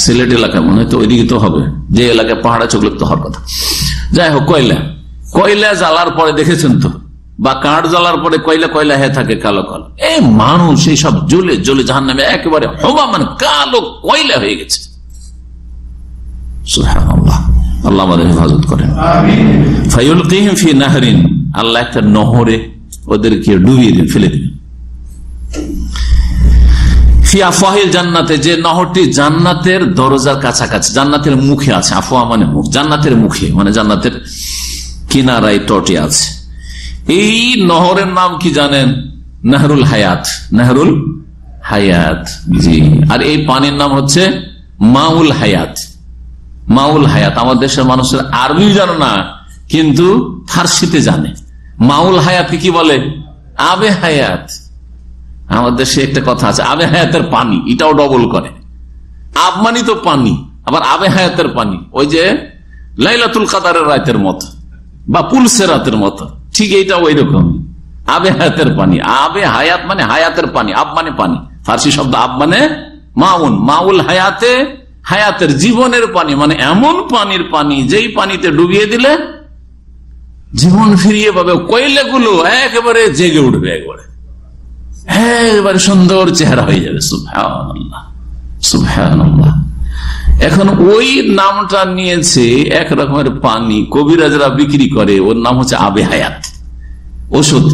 সিলেট এলাকা মনে হয় তো, ওইদিকে তো হবে, যে এলাকায় পাহাড়া চোখলে তো হওয়ার কথা। যাই হোক, কয়লা জ্বালার পরে দেখেছেন তো, বা কাঠ জ্বালার পরে কয়লা কয়লা হয়ে থাকে, কালো কালো, এই মানুষ এই সব জ্বলে জ্বলে জাহান্নামে একেবারে হোমাম মানে কালো কয়লা হয়ে গেছে। সুবহানাল্লাহ, আল্লাহ আমাদের হেফাজত করেন। ফায়ুলকিহিম ফি নাহরিন, আল্লাহ একটা নহরে ওদেরকে ডুবিয়ে দিন, ফেলে দিন। ফি আফওয়াহিল জান্নাতে, যে নহরটি জান্নাতের দরজার কাছাকাছি, জান্নাতের মুখে আছে। আফওয়া মানে মুখ, জান্নাতের মুখে মানে জান্নাতের কিনারায় তটে আছে। এই নহরের নাম কি জানেন? নাহরুল হায়াত, নাহরুল হায়াত। জি, আর এই পানির নাম হচ্ছে মাউল হায়াত। মাউল হায়াত আমাদের দেশের মানুষের আরবি জানে না, কিন্তু ফার্সিতে জানে। মাউল হায়াত কি বলে? আবে হায়াত। আমাদের দেশে একটা কথা আছে, আবে হায়াতের পানি, এটাও ডবল করে। আব মানি তো পানি, আবার আবে হায়াতের পানি, ওই যে লাইলাতুল কাদারের রাতের মতো বা পুলসের রাতের মতো, ঠিক এইটা ওই রকম। আবে হায়াতের পানি, আবে হায়াত মানে হায়াতের পানি, আব মানে পানি, ফার্সি শব্দ আব মানে মাউন, মাউল হায়াতে, হায়াতের জীবনের পানি, মানে এমন পানির পানি যেই পানিতে ডুবিয়ে দিলে জীবন ফিরিয়ে পাবে। কয়লাগুলো একেবারে জেগে উঠবে, একেবারে সুন্দর চেহারা হয়ে যাবে। সুবহানাল্লাহ, সুবহানাল্লাহ। এখন ওই নামটা নিয়েছে এক রকমের পানি, কবিরাজরা বিক্রি করে, ওর নাম হচ্ছে আবে হায়াত। ওষুধ,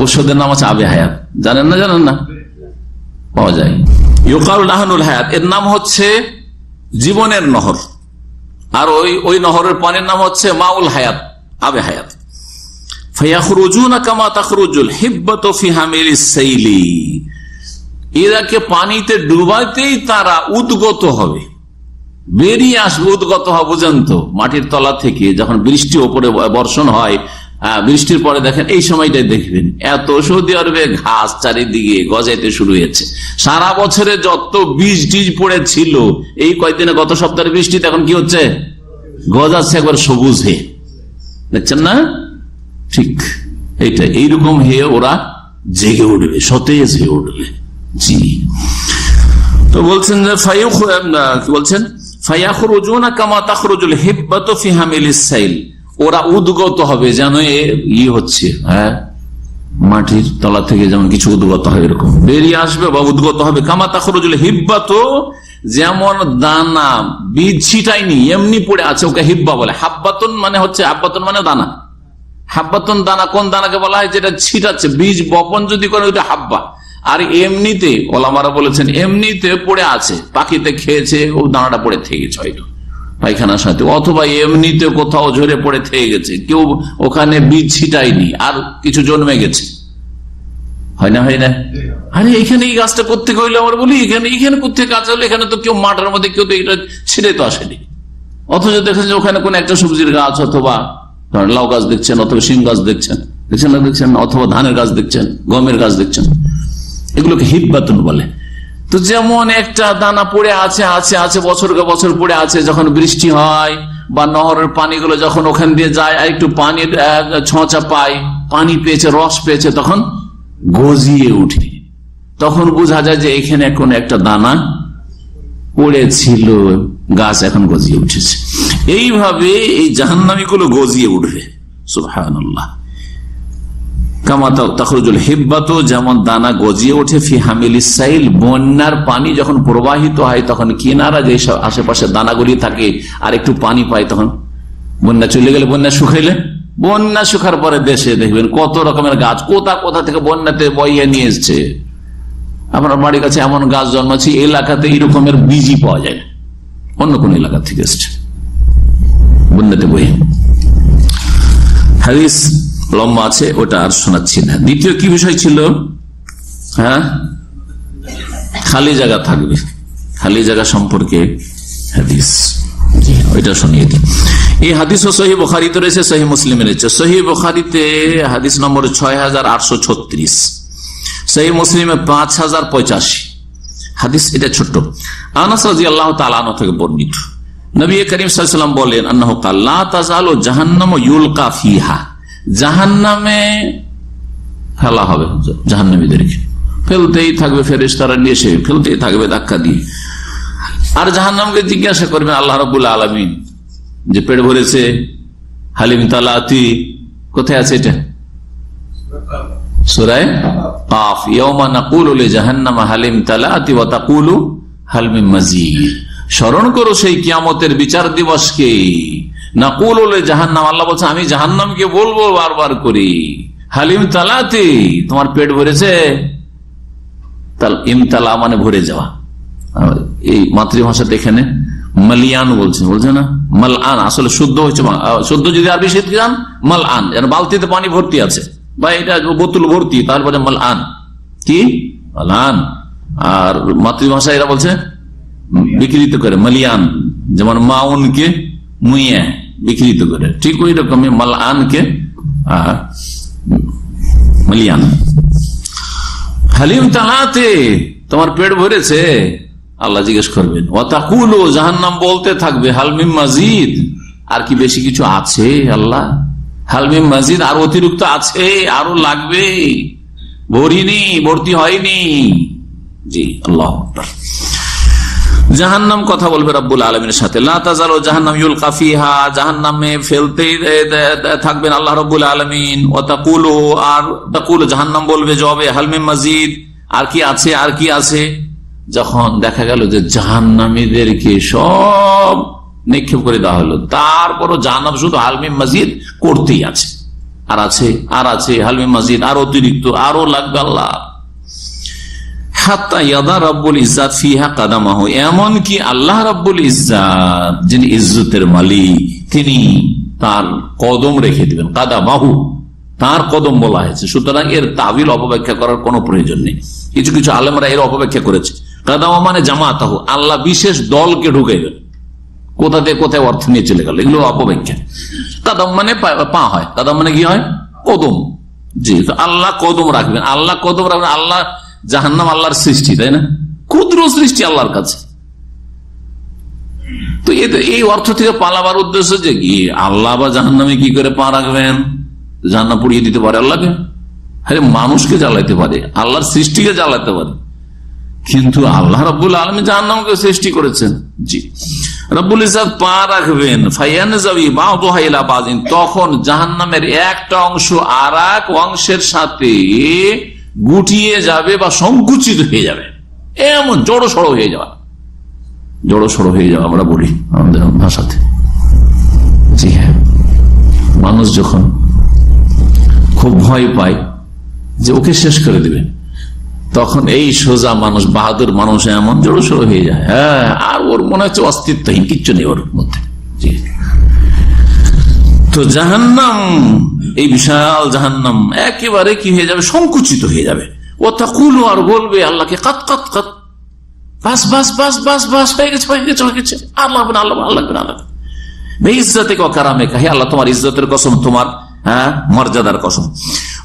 ওষুধের নাম হচ্ছে আবে হায়াত। জানেন না? জানেন না? পাওয়া যায়। ইউকাল নাহনুল হায়াত, এর নাম হচ্ছে জীবনের নহর। আর ওই নহরের পানির নাম হচ্ছে মাউল হায়াত, আবে হায়াত। ফায়াখরুজুনা কামা তাখরুজুল হিব্বাতু ফি হামিলিস সাইলি, এরাকে পানিতে ডুবাইতেই তারা উদ্গত হবে, বেরিয়ে আসবে। উদ্গত হবে বুঝেন তো, মাটির তলা থেকে যখন বৃষ্টি ওপরে বর্ষণ হয়, বৃষ্টির পরে দেখেন এই সময়টাই দেখবেন এত সৌদি আরবে ঘাস চারিদিকে গজাইতে শুরু হয়েছে। সারা বছরে যত বীজ টিজ পড়েছিল, এই কয়েকদিনে গত সপ্তাহের বৃষ্টিতে এখন কি হচ্ছে? গজাচ্ছে একবার সবুজ হয়ে, দেখছেন না? ঠিক এইটা, এইরকম হয়ে ওরা জেগে উঠবে, সতেজ হয়ে উঠবে। জি, তো বলছেন যে কি বলছেন, ফায়াখরুজুনা কামা তাখরুজুল হিব্বাতু ফি হামিলিস সাইল, ওরা উদ্গত হবে যেন হচ্ছে, মাটির তলা থেকে যেমন কিছু উদ্গত হবে, এরকম বেরিয়ে আসবে বা উদ্গত হবে। কামা তাখরুজুল হিব্বাতু, যেমন দানা বীজ ছিটাইনি এমনি পড়ে আছে, ওকে হিব্বা বলে। হাব্বাতুন মানে হচ্ছে, হাব্বাতুন মানে দানা, হাব্বাতুন দানা। কোন দানাকে বলা হয়? যেটা ছিটাচ্ছে, বীজ বপন যদি করে ওইটা হাব্বা। আর এমনিতে ওলামারা বলেছেন এমনিতে পড়ে আছে, পাখিতে খেয়েছে, ও দানাটা পড়ে থেকে গেছে হয়তো পায়খানার সাথে, অথবা এমনিতে কোথাও ঝরে পড়ে থেকে গেছে, কেউ ওখানে বীজ ছিটায়নি, আর কিছু জন্মে গেছে। হয় না? হয় না? আরে এখানে এই গাছটা করতে হইলে আমার বলি, এখানে করতে গাছ হলো, এখানে তো কেউ মাঠের মধ্যে কেউ তো এটা ছিঁড়ে তো আসেনি। অথচ দেখেন যে ওখানে কোন একটা সবজির গাছ, অথবা লাউ গাছ দেখছেন, অথবা শিম গাছ দেখছেন অথবা ধানের গাছ দেখছেন, গমের গাছ দেখছেন, এগুলোকে হিব্বাতুন বলে। তো যেমন একটা দানা পড়ে আছে আছে আছে বছরকে বছর পড়ে আছে, যখন বৃষ্টি হয় বা নহরের পানিগুলো যখন ওখান দিয়ে যায়, আর একটু পানির ছোঁচা পায়, পানি পেয়েছে, রস পেয়েছে, তখন গজিয়ে উঠে, তখন বোঝা যায় যে এখানে এখন একটা দানা পড়েছিল, গাছ এখন গজিয়ে উঠেছে। এইভাবে এই জাহান্নামী গুলো গজিয়ে উঠবে। সুবহানাল্লাহ। কামা তাখরুজুল হিব্বাতু, যেমন দানা গজিয়ে ওঠে ফি হামিলিস সাইল, বন্যার পানি যখন প্রবাহিত হয় তখন কিনারা যে আশেপাশে দানাগুলি থাকে আর একটু পানি পায়, তখন বন্যা চলে গেলে, বন্যা শুকাইলে, বন্যা শুকার পরে দেশে দেখবেন কত রকমের গাছ কোথা কোথা থেকে বন্যাতে বইয়ে নিয়ে এসছে। আপনার বাড়ির কাছে এমন গাছ জন্মাচ্ছে এলাকাতে এই রকমের বীজই পাওয়া যায় না, অন্য কোন এলাকা থেকে এসছে বন্যাতে বইয়ে। হাদিস লম্বা আছে, ওটা আর শোনাচ্ছি না। দ্বিতীয় কি বিষয় ছিল? হ্যাঁ, খালি জায়গা থাকবে, খালি জায়গা সম্পর্কে হাদিস, ওইটা শুনিয়ে দিই। এই হাদিসও সহিহ বুখারীতে রয়েছে, সহিহ মুসলিমে রয়েছে। সহিহ বুখারীতে হাদিস নম্বর 6836, সহিহ মুসলিমে 5085 হাদিস। এটা ছোট্ট। আনাস রাদিয়াল্লাহু তাআলা আনহু থেকে বর্ণিত, নবী করিম সাল্লাল্লাহু আলাইহি ওয়াসাল্লাম বলেন, আন্নাহু ক্বাল লা তাযালু জাহান্নামু ইউলকা ফিহা, জাহান্নামে ফেলা হবে, জাহান্নামীদেরকে ফেলতেই থাকবে, ফেরেশতারা নিয়ে এসে ফেলতেই থাকবে ধাক্কা দিয়ে। আর জাহান্নামকে জিজ্ঞাসা করবেন আল্লাহ রাব্বুল আলামিন যে পেট ভরেছে, হালিম তালাতি, কোথায় আছে এটা? সূরা কাফ। ইয়াওমা নাকুলু লিজাহান্নাম হালিম তালাতি ওয়া তাকুলু হাল মিন মাজিদ। স্মরণ করো সেই কিয়ামতের বিচার দিবসকে। নাকুলু লিজাহান্নাম, আল্লাহ বলছেন আমি জাহান্নামকে বলবো বারবার করে, হালিম তালাতি, তোমার পেট ভরেছে। ইমতালা মানে ভরে যাওয়া। এই মাতৃভাষাতে এখানে মালিয়ান বলছে না, মালআন। আসলে শুদ্ধ হচ্ছে, শুদ্ধ যদি আরবি শিখতে যান মালআন, যেন বালতিতে পানি ভর্তি আছে বা এটা বোতল ভর্তি, তারপরে মালআন কি মালআন। আর মাতৃভাষা এরা বলছে বিকৃত করে মালিয়ান, যেমন মাউনকে মুইয়া বিকৃত করে, ঠিক ওই রকমই মালআনকে মালিয়ান। হালিম তালাতে, তোমার পেট ভরেছে, আল্লাহ জিজ্ঞেস করবেন। ওয়াতাকুলু, জাহান্নাম বলতে থাকবে, হাল মিন মাজিদ, আর কি বেশি কিছু আছে আল্লাহ? হাল মিন মাজিদ, আর অতিরিক্ত আছে, আরো লাগবে, ভরিনি, ভর্তি হয়নি। জি, আল্লাহু আকবার। জাহান্নাম কথা বলবে রব্বুল আলামিনের সাথে। লা তাযালু জাহান্নাম ইউলকা ফিহা, জাহান্নামে ফেলতেই থাকবেন আল্লাহ রব্বুল আলামিন। ওয়াতাকুলু, আর তাকুলু জাহান্নাম বলবে জবাবে, হাল মিন মাজিদ, আর কি আছে, আর কি আছে। যখন দেখা গেল যে জাহান্নামীদেরকে সব নিক্ষেপ করে দেওয়া হলো, তারপরও জাহান্নাম শুধু হাল মিন মাজিদ করতেই আছে, আর আছে, আর আছে, হাল মিন মাজিদ, আর অতিরিক্ত, আরো লাগবে আল্লাহ। হাত্তা ইয়াদা রাব্বুল ইজ্জাত ফিহা কাদামাহু, এমনকি আল্লাহ রাব্বুল ইজ্জাত যিনি ইজ্জতের মালিক, তিনি তার কদম রেখে দিবেন। কাদামাহু, তার কদম বলা হয়েছে, সুতরাং এর তাবিল অপব্যাখ্যা করার কোনো প্রয়োজন নেই। কিছু কিছু আলেমরা এর অপব্যাখ্যা করেছে। কাদামা মানে জামাতাহু, আল্লাহ বিশেষ দলকে ঢুকাইবেন, কোথা থেকে কোথায় অর্থ নিয়ে চলে গেল, এগুলো অপব্যাখ্যা। কাদাম মানে পা হয়, কাদাম মানে কি হয়? কদম। জি, তো আল্লাহ কদম রাখবেন, আল্লাহ কদম রাখবেন। আল্লাহ, জাহান্নাম আল্লাহর সৃষ্টি, তাই না? ক্ষুদ্র সৃষ্টি আল্লাহর কাছে। তো এই অর্থ থেকে পালাবার উদ্দেশ্য যে কি, আল্লাহ বা জাহান্নামে কি করে পা রাখবেন? জাহান্নাম পুড়িয়ে দিতে পারে আল্লাহকে? আরে মানুষকে জ্বালাইতে পারে, আল্লাহর সৃষ্টিকে জ্বালাতে পারে, কিন্তু আল্লাহ রাব্বুল আলামিন জাহান্নামকে সৃষ্টি করেছেন। জি, রব্বুল ইজ্জাত পা রাখবেন। ফায়ানজাবি বাযুহা ইলা বাযিন, তখন জাহান্নামের একটা অংশ আর এক অংশের সাথে গুটিয়ে যাবে বা সংকুচিত হয়ে যাবে, এমন জড়ো সড়ো হয়ে যাওয়া, জড়ো সড়ো হয়ে যাওয়া আমরা বলি আমাদের ভাষাতে। জি হ্যাঁ, মানুষ যখন খুব ভয় পায় যে ওকে শেষ করে দেবে, তখন এই সোজা মানুষ, বাহাদুর মানুষ এমন জড়ো সড়ো হয়ে যায়, হ্যাঁ, আর ওর মনে হচ্ছে অস্তিত্বহীন, কিচ্ছু নেই ওর মধ্যে। জি, তো জাহান্নাম, এই বিশাল জাহান্নাম একেবারে কি হয়ে যাবে? সংকুচিত হয়ে যাবে। ও তাকুলু, আর বলবে আল্লাহকে, কাত কাত কাত, বাস বাস বাস বাস বাস, হয়ে গেছে হয়ে গেছে হয়ে গেছে, আল্লাহ আল্লাহ আল্লাহ আল্লাহ, ইজ্জতে কারামে, হে আল্লাহ তোমার ইজ্জতের কসম, তোমার মর্যাদার কসম।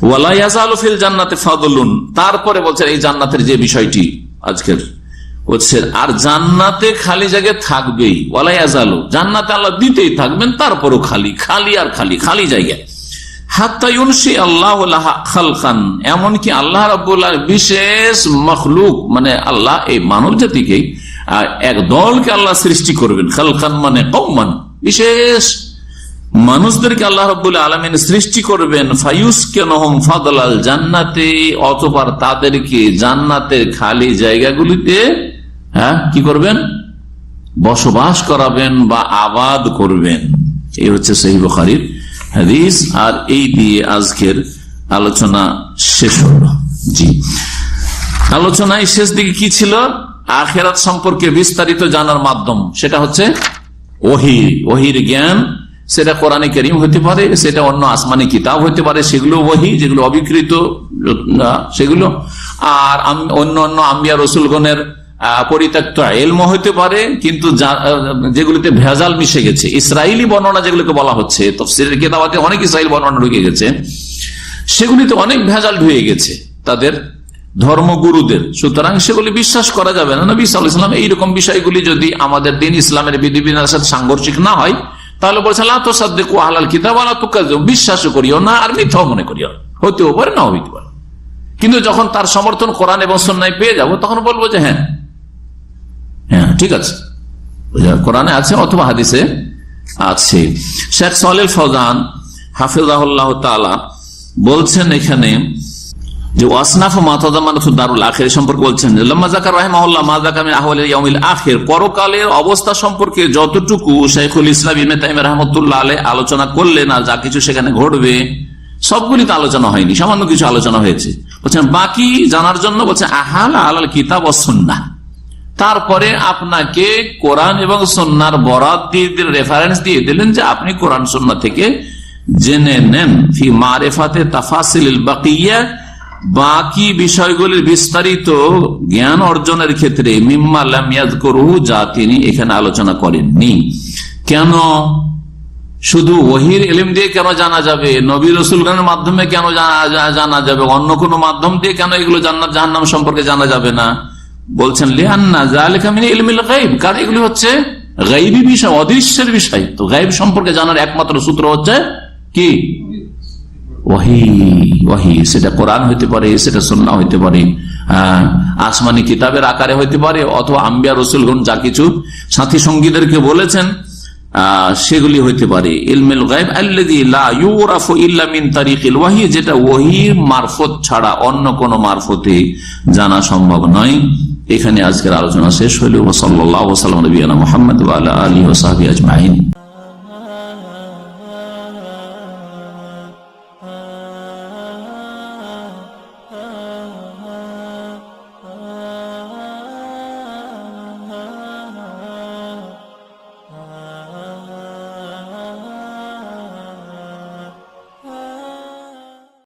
ওয়ালা ইয়াজালু ফিল জান্নাতি ফাদলুন, তারপরে বলছেন এই জান্নাতের যে বিষয়টি আজকের হচ্ছে, আর জান্নাতে খালি জায়গায় থাকবেই। ওয়ালা ইয়াজালু, জান্নাতে আল্লাহ দিতেই থাকবেন, তারপরও খালি খালি আর খালি খালি জায়গায়। হাত্তা ইউনশি আল্লাহু লাহা খালকান, এমনকি আল্লাহ রাব্বুল আলামিন বিশেষ মখলুক, মানে আল্লাহ এই মানব জাতিকে এক দলকে আল্লাহ সৃষ্টি করবেন। খালকান মানে কওমান, বিশেষ মানুষদেরকে আল্লাহ রাব্বুল আলামিন সৃষ্টি করবেন, ফায়ুসকিনুহুম ফাদলাল জান্নাতে, অতঃপর তাদেরকে জান্নাতের খালি জায়গাগুলিতে কি করবেন, বসবাস করাবেন বা আবাদ করবেন। এই হচ্ছে সহিহ বুখারীর হাদিস। আর এই দিয়ে আজকের আলোচনা শেষ হল। জি, আলোচনায় শেষ দিকে কি ছিল? আখিরাত সম্পর্কে বিস্তারিত জানার মাধ্যম সেটা হচ্ছে ওহী, ওহীর জ্ঞান। সেটা কোরআনে কারীম হতে পারে, সেটা অন্য আসমানি কিতাব হতে পারে, সেগুলো ওহী, যেগুলো অবিকৃত সেগুলো। আর অন্য অন্য আম্বিয়া রাসূলগণের পরিত্যক্ত ইলম হতে পারে, কিন্তু যেগুলিতে ভেজাল মিশে গেছে, ইসরায়েলি বর্ণনা যেগুলোকে বলা হচ্ছে, তাফসীরের কিতাবাতে অনেক ইসরায়েলি বর্ণনা ঢুকে গেছে, সেগুলিতে অনেক ভেজাল ঢুকে গেছে তাদের ধর্মগুরুদের। সুতরাং সেগুলি বিশ্বাস করা যাবে না। নবী সাল্লাল্লাহু আলাইহি ওয়াসাল্লাম এইরকম বিষয়গুলি যদি আমাদের দিন ইসলামের বিধিবিধানের সাথে সাংঘর্ষিক না হয়, তাহলে বলছে লা তুসাদ্দিকু আহলাল কিতাব ওয়া লা তুকাজ্জিবু, বিশ্বাস করিও না আর মিথ্যাও মনে করিও না। হতেও পারে, নাও হতে পারে, কিন্তু যখন তার সমর্থন কোরআন এবং সুন্নাহয় পেয়ে যাব, তখন বলবো যে হ্যাঁ হ্যাঁ ঠিক আছে, কোরআনে আছে অথবা হাদিসে আছে। শেখ সালেহ ফওজান হাফিজাহুল্লাহ তাআলা বলছেন এখানে যে ওয়াসনাফ মাতাদামানাতু দারুল আখিরা সম্পর্কে বলছেন, লাম্মা যাকার রাহিমাহুল্লাহ মা যাকা মিন আহওয়ালিল ইয়াউমিল আখির, পরকালের অবস্থা সম্পর্কে যতটুকু শাইখুল ইসলাম ইবনে তাইমিয়া রাহমাতুল্লাহ আলাইহি আলোচনা করলেন, আর যা কিছু সেখানে ঘটবে সবগুলি তো আলোচনা হয়নি, সামান্য কিছু আলোচনা হয়েছে। বলছেন বাকি জানার জন্য বলছেন আহালা আলাল কিতাব ওয়াস সুন্নাহ, তারপরে আপনাকে কোরআন এবং সুন্নাহর বরাত দিয়ে রেফারেন্স দিয়ে দিলেন যে আপনি কোরআন সুন্নাহ থেকে জেনে নেন। ফি মারিফাতে তাফাসিলিল বাকিয়া, বাকি বিষয়গুলির বিস্তারিত জ্ঞান অর্জনের ক্ষেত্রে, মিম্মা লাম ইয়াযকুরহু, যা তিনি এখানে আলোচনা করেননি। কেন শুধু ওহীর ইলম দিয়ে কেন জানা যাবে, নবী রাসূলগণের মাধ্যমে কেন জানা যাবে, অন্য কোন মাধ্যম দিয়ে কেন এগুলো জান্নাত জাহান্নাম সম্পর্কে জানা যাবে না? বলছেন লিআন্না যালিকা মিন ইলমিল গায়ব, কারণ এগুলি হচ্ছে গায়বী বিষয়, অদৃশ্যের বিষয়। তো গায়ব সম্পর্কে জানার একমাত্র সূত্র হচ্ছে কি? ওহী। ওহী সেটা কোরআন হইতে পারে, সেটা সুন্নাহ হইতে পারে, আসমানি কিতাবের আকারে হইতে পারে, অথবা আম্বিয়া রাসূলগণ যা কিছু সাথী সঙ্গীদেরকে বলেছেন সেগুলি হইতে পারে। ইলমুল গায়ব আল্লাযী লা ইউরাফু ইল্লা মিন তারিকিল ওয়াহী, যেটা ওহীর মারফত ছাড়া অন্য কোন মারফতে জানা সম্ভব নয়। এখানে আজকের আলোচনা শেষ হইল। সাল্লাল্লাহু আলাইহি ওয়া সাল্লাম নবিয়ানা মুহাম্মদ ওয়া আলা আলিহি ওয়া সাহবিহি আজমাইন।